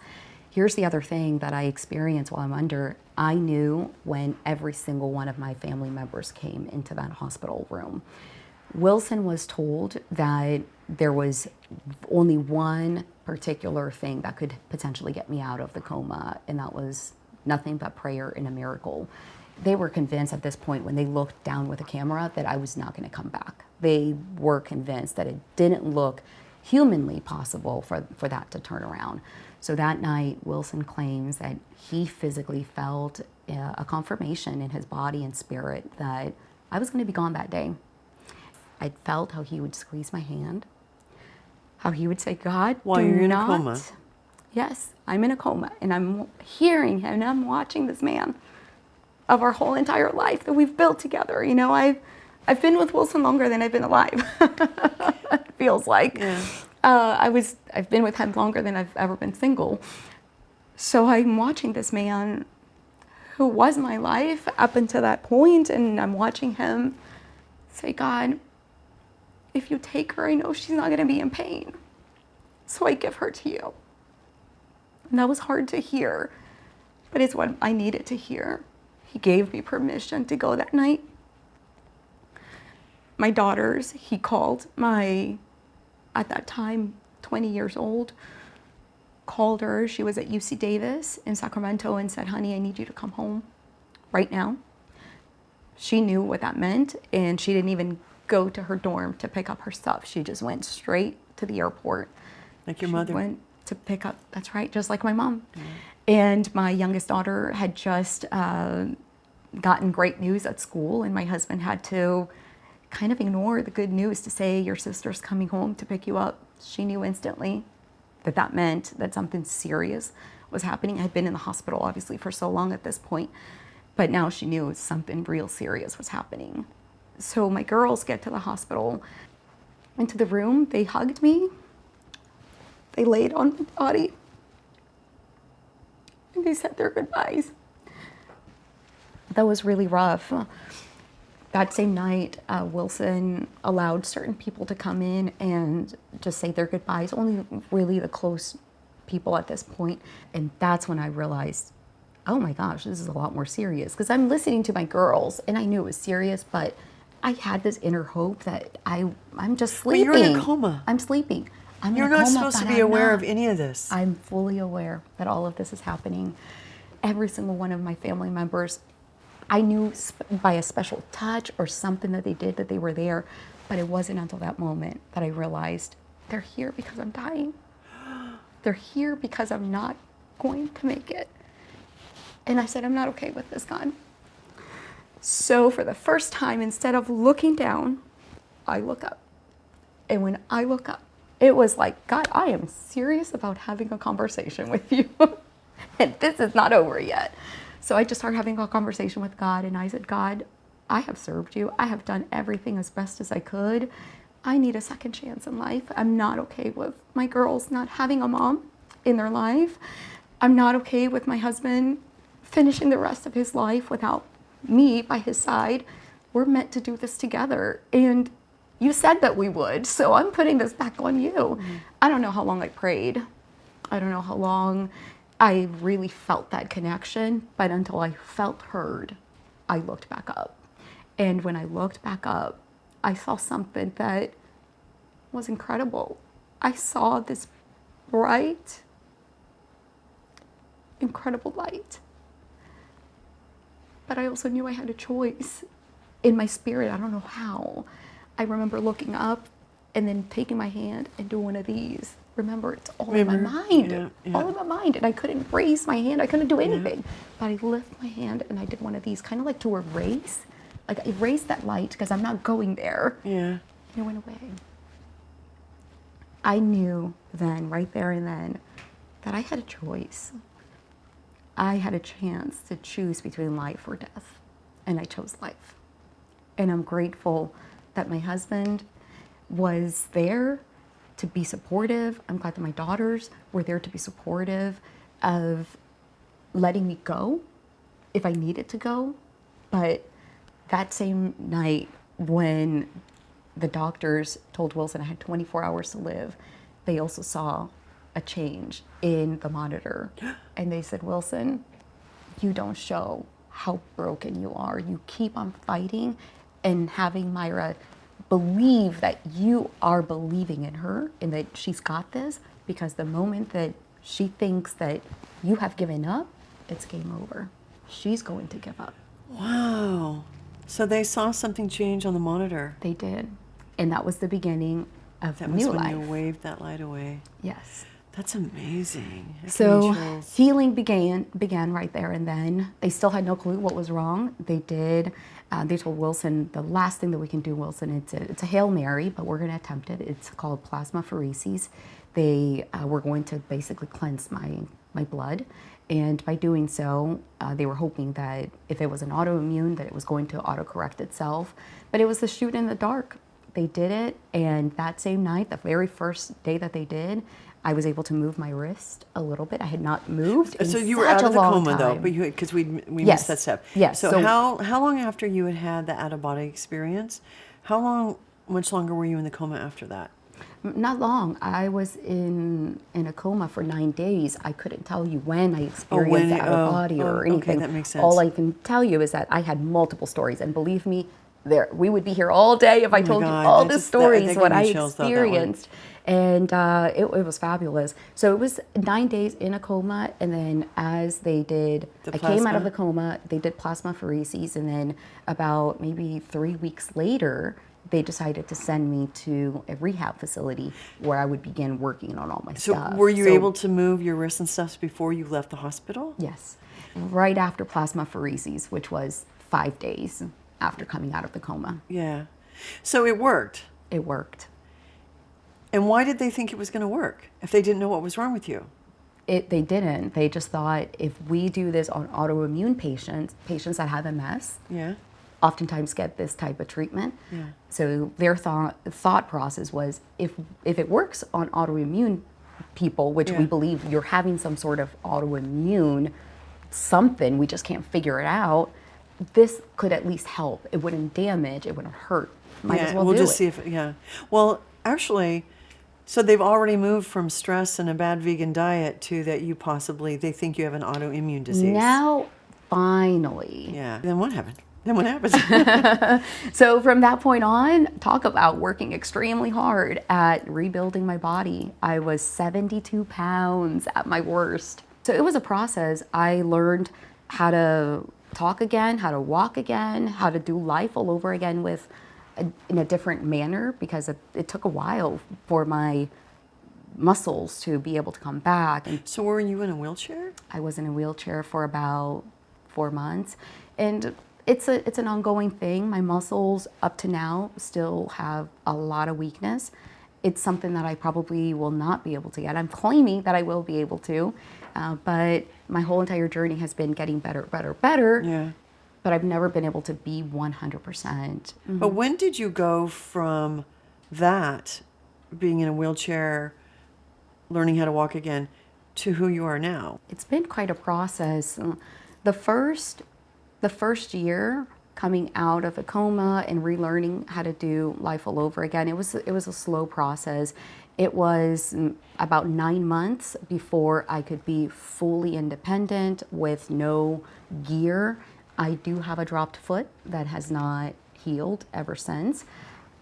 Here's the other thing that I experienced while I'm under. I knew when every single one of my family members came into that hospital room. Wilson was told that there was only one particular thing that could potentially get me out of the coma, and that was nothing but prayer and a miracle. They were convinced at this point, when they looked down with a camera, that I was not going to come back. They were convinced that it didn't look humanly possible for that to turn around. So that night, Wilson claims that he physically felt a confirmation in his body and spirit that I was going to be gone that day. I felt how he would squeeze my hand, how he would say, "God, while you're in a coma." Yes, I'm in a coma, and I'm hearing him, and I'm watching this man of our whole entire life that we've built together. You know, I've been with Wilson longer than I've been alive. It feels like. Yeah. I've been with him longer than I've ever been single. So I'm watching this man who was my life up until that point, and I'm watching him say, "God, if you take her, I know she's not going to be in pain. So I give her to you." And that was hard to hear, but it's what I needed to hear. He gave me permission to go that night. My daughters, he called at that time, 20 years old, called her. She was at UC Davis in Sacramento and said, "Honey, I need you to come home right now." She knew what that meant, and she didn't even go to her dorm to pick up her stuff. She just went straight to the airport. Like your mother. She went to pick up, that's right, just like my mom. Mm-hmm. And my youngest daughter had just gotten great news at school, and my husband had to kind of ignore the good news to say, "Your sister's coming home to pick you up." She knew instantly that that meant that something serious was happening. I had been in the hospital, obviously, for so long at this point, but now she knew something real serious was happening. So my girls get to the hospital, into the room, they hugged me, they laid on my body, and they said their goodbyes. That was really rough. That same night, Wilson allowed certain people to come in and just say their goodbyes, only really the close people at this point. And that's when I realized, oh my gosh, this is a lot more serious. Because I'm listening to my girls, and I knew it was serious, but I had this inner hope that I'm just sleeping. But you're in a coma. I'm sleeping. You're not supposed to be aware of any of this. I'm fully aware that all of this is happening. Every single one of my family members, I knew by a special touch or something that they did that they were there, but it wasn't until that moment that I realized they're here because I'm dying. They're here because I'm not going to make it. And I said, I'm not okay with this, God. So for the first time, instead of looking down, I look up. And when I look up, it was like, God, I am serious about having a conversation with you. And this is not over yet. So I just started having a conversation with God, and I said, God, I have served you. I have done everything as best as I could. I need a second chance in life. I'm not okay with my girls not having a mom in their life. I'm not okay with my husband finishing the rest of his life without me by his side. We're meant to do this together. And you said that we would, so I'm putting this back on you. Mm-hmm. I don't know how long I prayed. I don't know how long I really felt that connection, but until I felt heard, I looked back up. And when I looked back up, I saw something that was incredible. I saw this bright, incredible light. But I also knew I had a choice in my spirit. I don't know how. I remember looking up and then taking my hand and doing one of these. Remember, it's all in my mind. Yeah. All in my mind. And I couldn't raise my hand. I couldn't do anything. But I lift my hand and I did one of these, kind of like to erase. Like erase that light because I'm not going there. Yeah. And it went away. I knew then, right there and then, that I had a choice. I had a chance to choose between life or death. And I chose life. And I'm grateful that my husband was there to be supportive. I'm glad that my daughters were there to be supportive of letting me go if I needed to go. But that same night when the doctors told Wilson I had 24 hours to live, they also saw a change in the monitor. And they said, Wilson, you don't show how broken you are. You keep on fighting and having Mayra believe that you are believing in her and that she's got this, because the moment that she thinks that you have given up, it's game over. She's going to give up. Wow. So they saw something change on the monitor. They did. And that was the beginning of that new life. That was when you waved that light away. Yes. That's amazing. So healing began right there and then. They still had no clue what was wrong. They told Wilson, the last thing that we can do, Wilson, it's a Hail Mary, but we're going to attempt it. It's called plasmapheresis. They were going to basically cleanse my blood. And by doing so, they were hoping that if it was an autoimmune, that it was going to autocorrect itself. But it was the shoot in the dark. They did it, and that same night, the very first day that they did, I was able to move my wrist a little bit. I had not moved in So you such were out a of the long coma, time. though, but because we Yes. missed that step. Yes. So how long after you had had the out-of-body experience, much longer were you in the coma after that? Not long. I was in a coma for 9 days. I couldn't tell you when I experienced out of body or anything. Okay, that makes sense. All I can tell you is that I had multiple stories, and believe me, we would be here all day if I told you all the stories what I experienced. And it was fabulous. So it was 9 days in a coma, and then as they did, I came out of the coma, they did plasmapheresis, and then about maybe 3 weeks later, they decided to send me to a rehab facility where I would begin working on all my stuff. So were you able to move your wrists and stuff before you left the hospital? Yes. Right after plasmapheresis, which was 5 days after coming out of the coma. Yeah. So it worked. It worked. And why did they think it was going to work if they didn't know what was wrong with you? They didn't. They just thought if we do this on autoimmune patients that have MS, oftentimes get this type of treatment. Yeah. So their thought process was if it works on autoimmune people, which we believe you're having some sort of autoimmune something, we just can't figure it out, this could at least help. It wouldn't damage, it wouldn't hurt. Might as well we'll do just it. see if, Well, actually, So they've already moved from stress and a bad vegan diet to that they think you have an autoimmune disease. Now, finally. Yeah. Then what happened? Then what happens? So from that point on, talk about working extremely hard at rebuilding my body. I was 72 pounds at my worst. So it was a process. I learned how to talk again, how to walk again, how to do life all over again in a different manner, because it took a while for my muscles to be able to come back. And So were you in a wheelchair? I was in a wheelchair for about 4 months, and it's an ongoing thing. My muscles up to now still have a lot of weakness. It's something that I probably will not be able to get. I'm claiming that I will be able to, but my whole entire journey has been getting better, better, better. Yeah. But I've never been able to be 100%. But when did you go from that, being in a wheelchair, learning how to walk again, to who you are now? It's been quite a process. The first year coming out of a coma and relearning how to do life all over again, it was a slow process. It was about 9 months before I could be fully independent with no gear. I do have a dropped foot that has not healed ever since,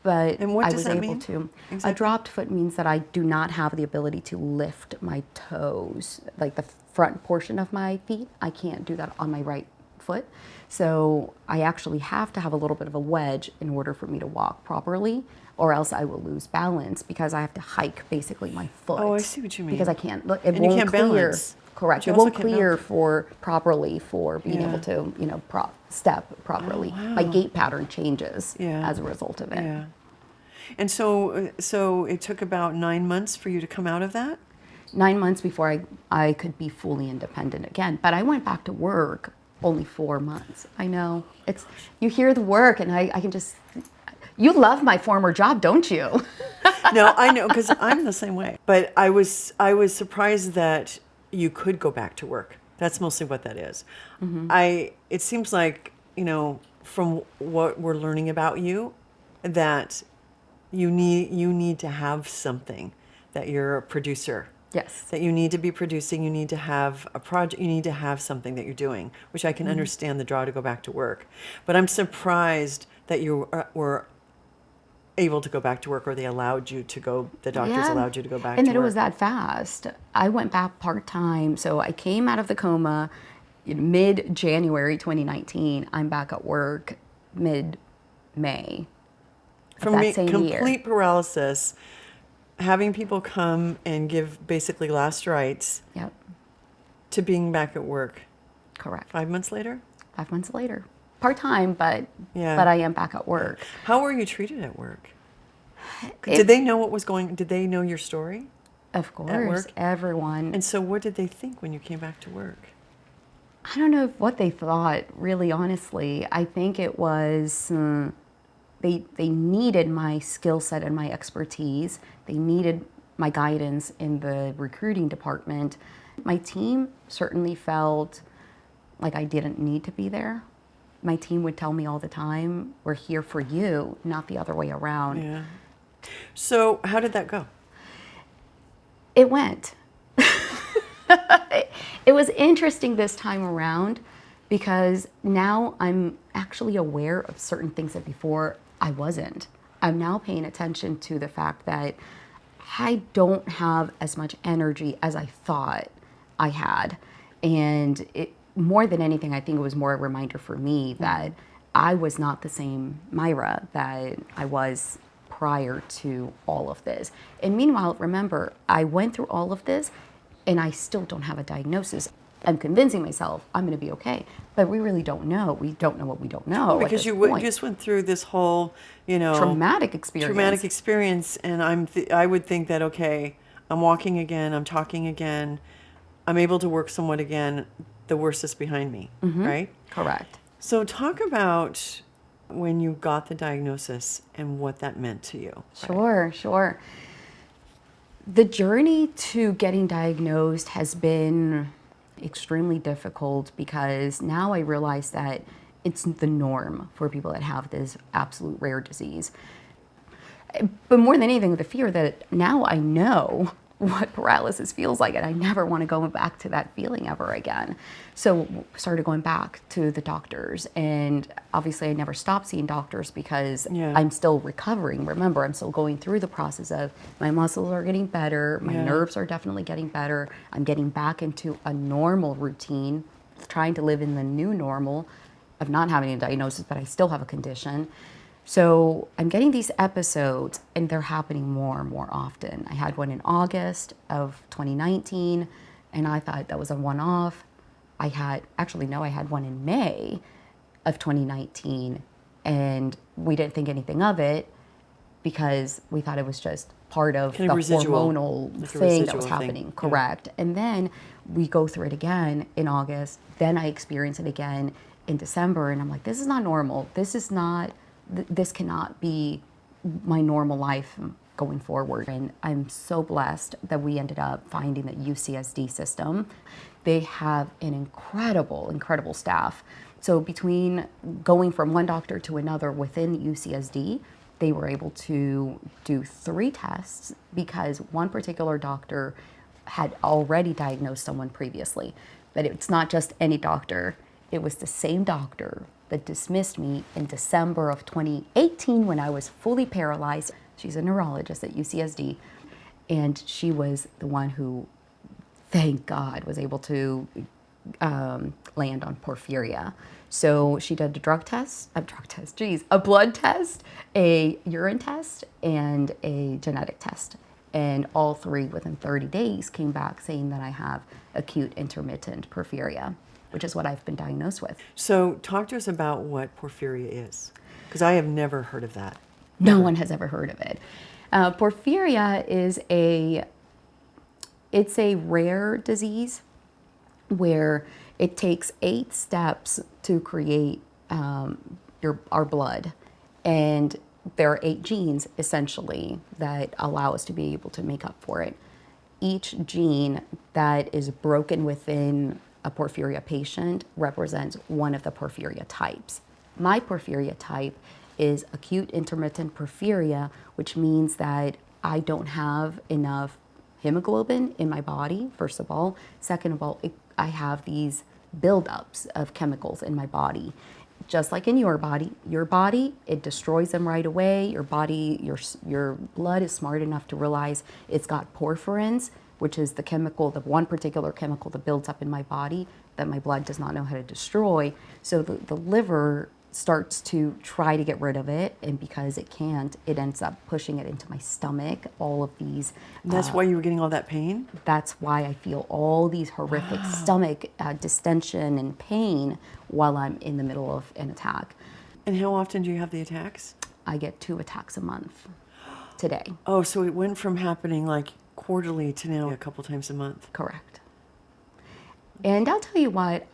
but And what I does was that able mean? to. Exactly. A dropped foot means that I do not have the ability to lift my toes, like the front portion of my feet. I can't do that on my right foot. So I actually have to have a little bit of a wedge in order for me to walk properly, or else I will lose balance because I have to hike basically my foot. Oh, I see what you mean. Because I can't, it And you won't can't clear. balance. Correct. You It also won't can't clear balance. properly for being Yeah. able to, step properly. Oh, wow. My gait pattern changes Yeah. as a result of it. Yeah. And so it took about 9 months for you to come out of that? 9 months before I could be fully independent again. But I went back to work only 4 months. I know. You hear the work and I can just, you love my former job, don't you? No, I know, because I'm the same way. But I was surprised that you could go back to work. That's mostly what that is. It seems like, from what we're learning about you, that you need to have something, that you're a producer. Yes. That you need to be producing, you need to have a project, you need to have something that you're doing, which I can understand the draw to go back to work. But I'm surprised that you were able to go back to work, or the doctors Yeah. allowed you to go back And to that it work. was that fast. I went back part-time. So I came out of the coma in mid-January 2019. I'm back at work mid-May of From that same year. complete paralysis, having people come and give basically last rites, Yep, to being back at work correct. 5 months later. 5 months later. Part-time, but Yeah. I am back at work. How were you treated at work? It- Did they know what was going? Did they know your story? Of course, work? everyone. And so, what did they think when you came back to work? I don't know what they thought, really, honestly. I think it was they needed my skill set and my expertise. They needed my guidance in the recruiting department. My team certainly felt like I didn't need to be there. My team would tell me all the time, "We're here for you, not the other way around." Yeah. So, how did that go? It went. It was interesting this time around because now I'm actually aware of certain things that before I wasn't. I'm now paying attention to the fact that I don't have as much energy as I thought I had. And more than anything, I think it was more a reminder for me that I was not the same Mayra that I was prior to all of this. And meanwhile, remember, I went through all of this and I still don't have a diagnosis. I'm convincing myself I'm going to be okay, but we really don't know. We don't know what we don't know. Well, because you just went through this whole, traumatic experience. And I would think that, okay, I'm walking again, I'm talking again, I'm able to work somewhat again. The worst is behind me, right? Correct. So talk about when you got the diagnosis and what that meant to you. Sure. The journey to getting diagnosed has been extremely difficult because now I realize that it's the norm for people that have this absolute rare disease. But more than anything, the fear that now I know what paralysis feels like, and I never want to go back to that feeling ever again. So started going back to the doctors, and obviously I never stopped seeing doctors because I'm still recovering. Remember, I'm still going through the process of my muscles are getting better, my nerves are definitely getting better. I'm getting back into a normal routine, trying to live in the new normal of not having a diagnosis, but I still have a condition. So I'm getting these episodes, and they're happening more and more often. I had one in August of 2019, and I thought that was a one-off. I had one in May of 2019, and we didn't think anything of it because we thought it was just part of the hormonal thing that was happening. Correct. And then we go through it again in August. Then I experience it again in December, and I'm like, this is not normal. This cannot be my normal life going forward. And I'm so blessed that we ended up finding the UCSD system. They have an incredible, incredible staff. So between going from one doctor to another within UCSD, they were able to do 3 tests because one particular doctor had already diagnosed someone previously. But it's not just any doctor. It was the same doctor that dismissed me in December of 2018 when I was fully paralyzed. She's a neurologist at UCSD, and she was the one who, thank God, was able to land on porphyria. So she did a blood test, a urine test, and a genetic test. And all 3 within 30 days came back saying that I have acute intermittent porphyria, which is what I've been diagnosed with. So talk to us about what porphyria is, because I have never heard of that. No one has ever heard of it. Porphyria is it's a rare disease where it takes 8 steps to create our blood. And there are 8 genes, essentially, that allow us to be able to make up for it. Each gene that is broken within a porphyria patient represents one of the porphyria types. My porphyria type is acute intermittent porphyria, which means that I don't have enough hemoglobin in my body, first of all. Second of all, I have these buildups of chemicals in my body. Just like in your body, it destroys them right away. Your body, your blood is smart enough to realize it's got porphyrins, which is the chemical, the one particular chemical that builds up in my body that my blood does not know how to destroy. So the liver starts to try to get rid of it, and because it can't, it ends up pushing it into my stomach, all of these. That's why you were getting all that pain? That's why I feel all these horrific stomach distension and pain while I'm in the middle of an attack. And how often do you have the attacks? I get 2 attacks a month today. Oh, so it went from happening like quarterly to now a couple times a month. Correct. And I'll tell you what,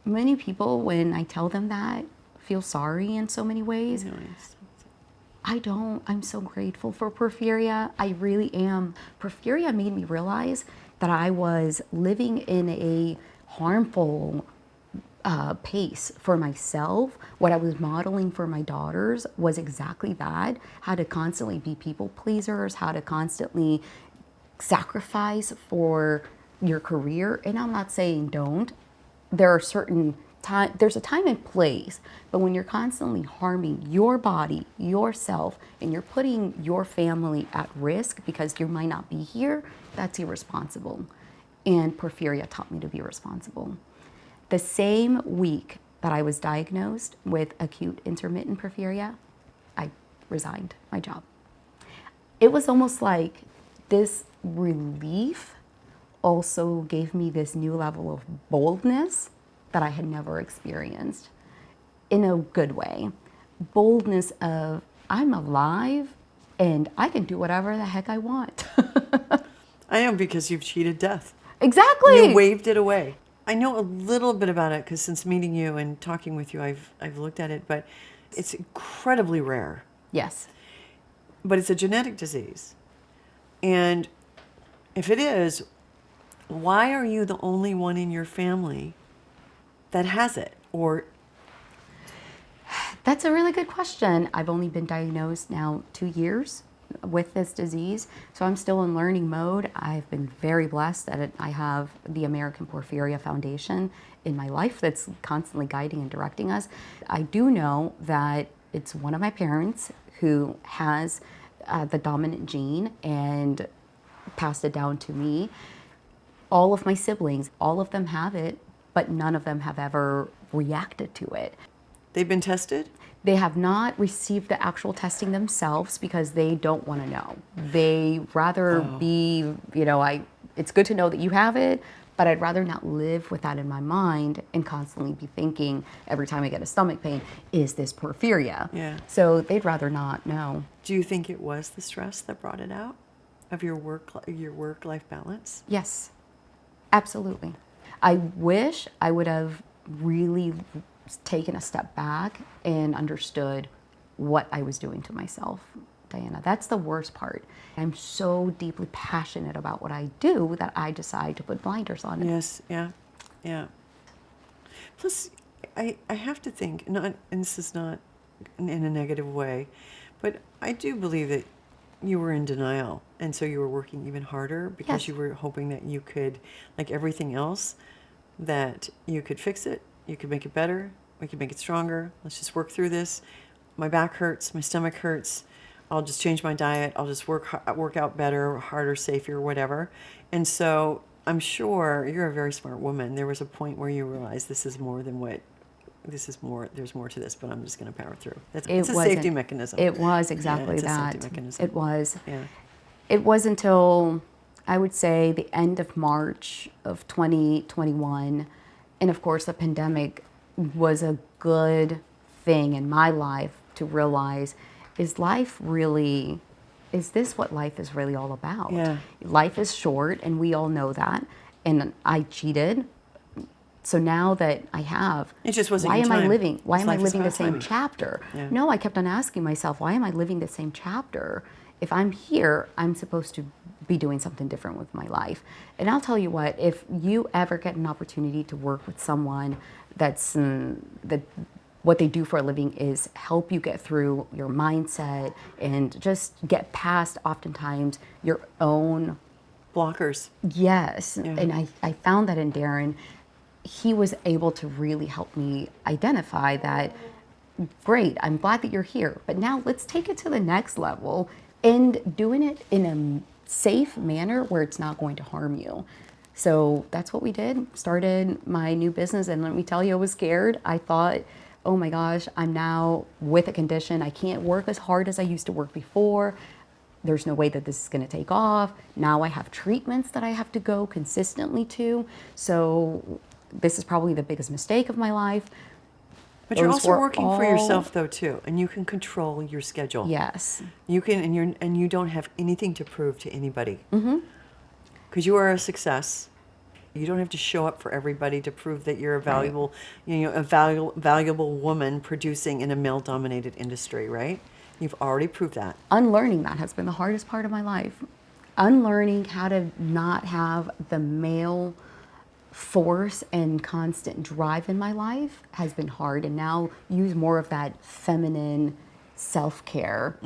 many people, when I tell them that, feel sorry in so many ways. I don't. I'm so grateful for porphyria. I really am. Porphyria made me realize that I was living in a harmful pace for myself. What I was modeling for my daughters was exactly that, how to constantly be people pleasers, how to constantly sacrifice for your career. And I'm not saying don't. There are certain there's a time and place, but when you're constantly harming your body, yourself, and you're putting your family at risk because you might not be here, that's irresponsible. And porphyria taught me to be responsible. The same week that I was diagnosed with acute intermittent porphyria, I resigned my job. It was almost like this relief also gave me this new level of boldness that I had never experienced, in a good way. Boldness of, I'm alive and I can do whatever the heck I want. I am, because you've cheated death. Exactly. You waved it away. I know a little bit about it because since meeting you and talking with you, I've looked at it, but it's incredibly rare. Yes. But it's a genetic disease. And if it is, why are you the only one in your family that has it? Or That's a really good question. I've only been diagnosed now 2 years with this disease, so I'm still in learning mode. I've been very blessed that I have the American Porphyria Foundation in my life that's constantly guiding and directing us. I do know that it's one of my parents who has the dominant gene and passed it down to me. All of my siblings, all of them have it, but none of them have ever reacted to it. They've been tested? They have not received the actual testing themselves because they don't want to know. They rather be, it's good to know that you have it, but I'd rather not live with that in my mind and constantly be thinking every time I get a stomach pain, is this porphyria? Yeah. So they'd rather not know. Do you think it was the stress that brought it out of your work-life balance? Yes, absolutely. I wish I would have really taken a step back and understood what I was doing to myself, Diana. That's the worst part. I'm so deeply passionate about what I do that I decide to put blinders on it. Yes, yeah. Plus, I have to think, and this is not in a negative way, but I do believe that you were in denial, and so you were working even harder because Yes. you were hoping that you could, like everything else, that you could fix it, you could make it better, we could make it stronger. Let's just work through this. My back hurts, my stomach hurts. I'll just change my diet. I'll just work out better, harder, safer, whatever. And so I'm sure you're a very smart woman. There was a point where you realized there's more to this, but I'm just going to power through. It's a safety mechanism. It was exactly it's that. A safety mechanism. It was. Yeah. It was until, I would say, the end of March of 2021. And of course, the pandemic was a good thing in my life to realize, is this what life is really all about? Yeah. Life is short, and we all know that. And I cheated. So now that I have, it just wasn't why your am time. I living? Why This am I life is living the about same timing. chapter? Yeah. No, I kept on asking myself, why am I living the same chapter? If I'm here, I'm supposed to be doing something different with my life. And I'll tell you what, if you ever get an opportunity to work with someone that's that what they do for a living is help you get through your mindset and just get past oftentimes your own Blockers. Yes. Yeah. And I found that in Darren. He was able to really help me identify that, great, I'm glad that you're here, but now let's take it to the next level and doing it in a safe manner where it's not going to harm you. So that's what we did. Started my new business, and let me tell you, I was scared. I thought, oh my gosh, I'm now with a condition. I can't work as hard as I used to work before. There's no way that this is going to take off. Now I have treatments that I have to go consistently to. So this is probably the biggest mistake of my life. But you're Those also were working for all- yourself though too, and you can control your schedule. Yes. You can, and you don't have anything to prove to anybody. Mm-hmm. Because you are a success. You don't have to show up for everybody to prove that you're a valuable, valuable woman producing in a male-dominated industry, right? You've already proved that. Unlearning that has been the hardest part of my life. Unlearning how to not have the male force and constant drive in my life has been hard, and now use more of that feminine self-care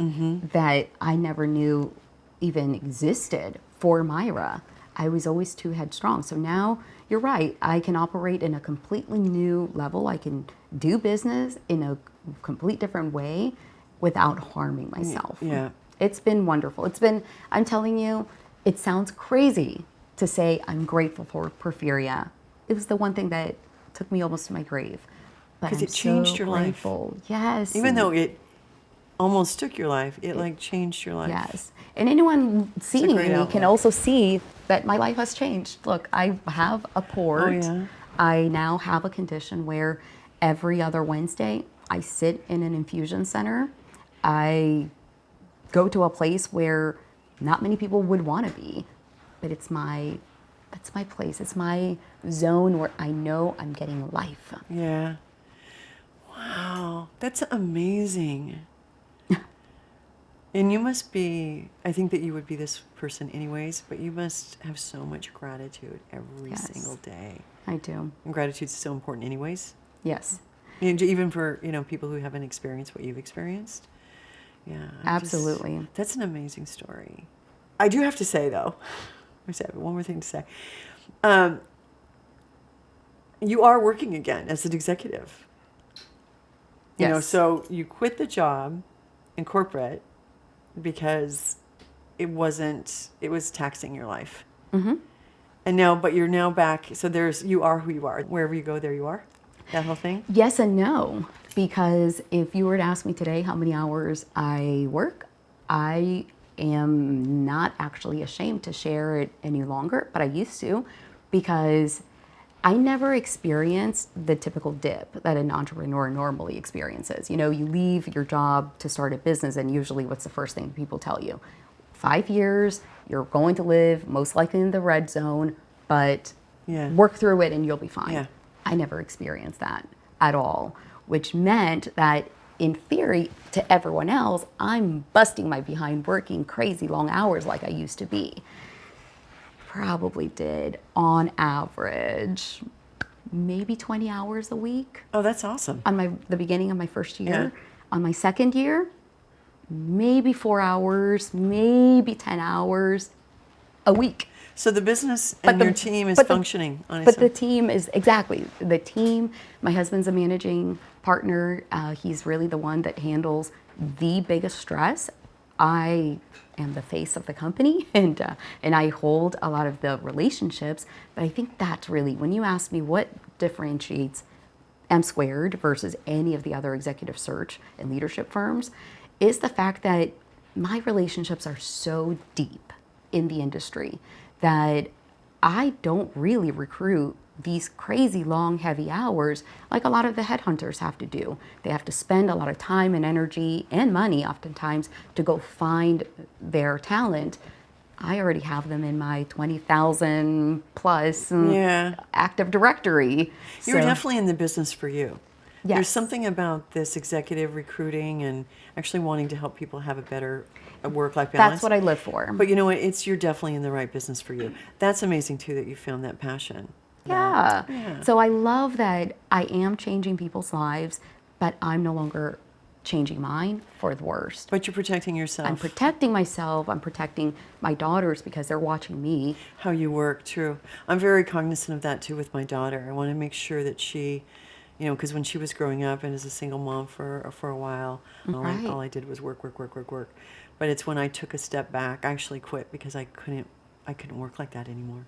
that I never knew even existed for Mayra. I was always too headstrong. So now you're right, I can operate in a completely new level. I can do business in a complete different way without harming myself. Yeah. It's been wonderful. I'm telling you, it sounds crazy to say I'm grateful for porphyria. It was the one thing that took me almost to my grave. But 'Cause I'm it changed so your life. grateful. Yes. Even though it almost took your life, it like changed your life. Yes. And anyone seeing great me outlook. can also see that my life has changed. Look, I have a port. Oh, yeah? I now have a condition where every other Wednesday I sit in an infusion center. I go to a place where not many people would want to be, but that's my place. It's my zone where I know I'm getting life. Yeah. Wow. That's amazing. And you must be, I think that you would be this person anyways, but you must have so much gratitude every Yes. single day. I do. And gratitude is so important anyways. Yes. And even for, people who haven't experienced what you've experienced. Yeah. Absolutely. That's an amazing story. I do have to say, though, I have one more thing to say. You are working again as an executive. Yes. So you quit the job in corporate because it was taxing your life. Mm-hmm. But you're now back. So you are who you are. Wherever you go, there you are. That whole thing? Yes and no, because if you were to ask me today how many hours I work, I am not actually ashamed to share it any longer, but I used to, because I never experienced the typical dip that an entrepreneur normally experiences. You leave your job to start a business, and usually what's the first thing people tell you? 5 years, you're going to live most likely in the red zone, but work through it and you'll be fine. Yeah. I never experienced that at all, which meant that in theory, to everyone else, I'm busting my behind working crazy long hours like I used to be. Probably did, on average, maybe 20 hours a week. Oh, that's awesome. On the beginning of my first year. Yeah. On my second year, maybe 4 hours, maybe 10 hours a week. So the business and your team is functioning on its But own. the team is, exactly, the team, my husband's a managing partner. He's really the one that handles the biggest stress. I am the face of the company, and I hold a lot of the relationships. But I think that's really, when you ask me what differentiates M Squared versus any of the other executive search and leadership firms, is the fact that my relationships are so deep in the industry that I don't really recruit these crazy long, heavy hours like a lot of the headhunters have to do. They have to spend a lot of time and energy and money oftentimes to go find their talent. I already have them in my 20,000 plus active directory. You're definitely in the business for you. Yes. There's something about this executive recruiting and actually wanting to help people have a better work-life balance. That's what I live for. But you know what? You're definitely in the right business for you. That's amazing, too, that you found that passion. Yeah. So I love that I am changing people's lives, but I'm no longer changing mine for the worst. But you're protecting yourself. I'm protecting myself. I'm protecting my daughters because they're watching me. How you work, true. I'm very cognizant of that, too, with my daughter. I want to make sure that she, because when she was growing up and as a single mom for a while, all I did was work. But it's when I took a step back, I actually quit because I couldn't work like that anymore.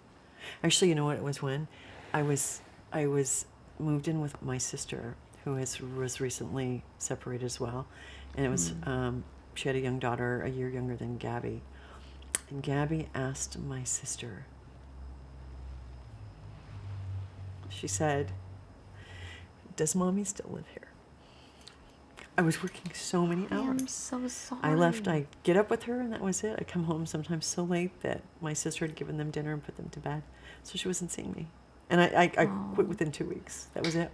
Actually, you know what it was when? I was moved in with my sister, who was recently separated as well. And it was, she had a young daughter, a year younger than Gabby. And Gabby asked my sister, she said, "Does Mommy still live here?" I was working so many hours. I'm so sorry. I left, I'd get up with her, and that was it. I'd come home sometimes so late that my sister had given them dinner and put them to bed. So she wasn't seeing me. And I quit within 2 weeks. That was it.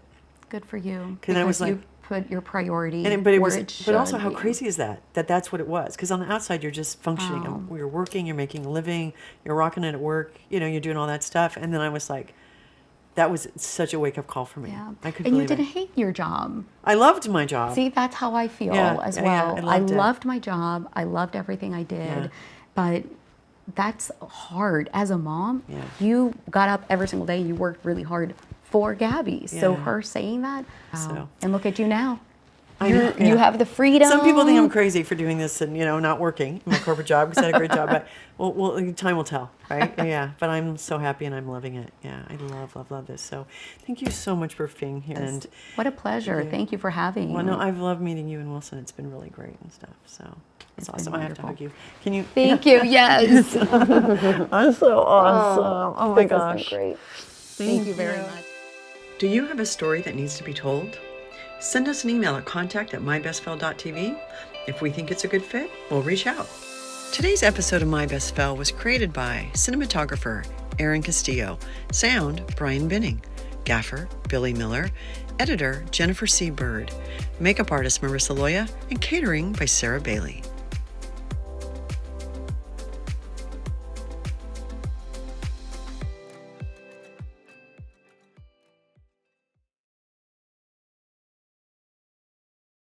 Good for you. Because I was like, you put your priority but also how crazy is that that's what it was. Because on the outside, you're just functioning. Wow. You're working, you're making a living, you're rocking it at work, you're doing all that stuff. And then I was like, that was such a wake-up call for me. Yeah. I couldn't And you believe it. didn't hate your job. I loved my job. See, that's how I feel as well. I loved it. Loved my job. I loved everything I did. Yeah. But that's hard. As a mom, Yeah. you got up every single day and you worked really hard for Gabby. So Yeah. her saying that, So. and look at you now. I know, You have the freedom. Some people think I'm crazy for doing this and, not working in my corporate job because I had a great job. But time will tell, right? Yeah. But I'm so happy and I'm loving it. Yeah. I love this. So thank you so much for being here. And What a pleasure. Thank you for having me. well, no, I've loved meeting you and Wilson. It's been really great and stuff. So it's been awesome. I have to wonderful. hug you. Can you? Thank you. Yes. I'm so awesome. Oh my This has gosh. been great. Thank you very much. Do you have a story that needs to be told? Send us an email at contact@mybestfell.tv. If we think it's a good fit, we'll reach out. Today's episode of My Best Fell was created by cinematographer Aaron Castillo, sound Brian Binning, gaffer Billy Miller, editor Jennifer C. Bird, makeup artist Marissa Loya, and catering by Sarah Bailey.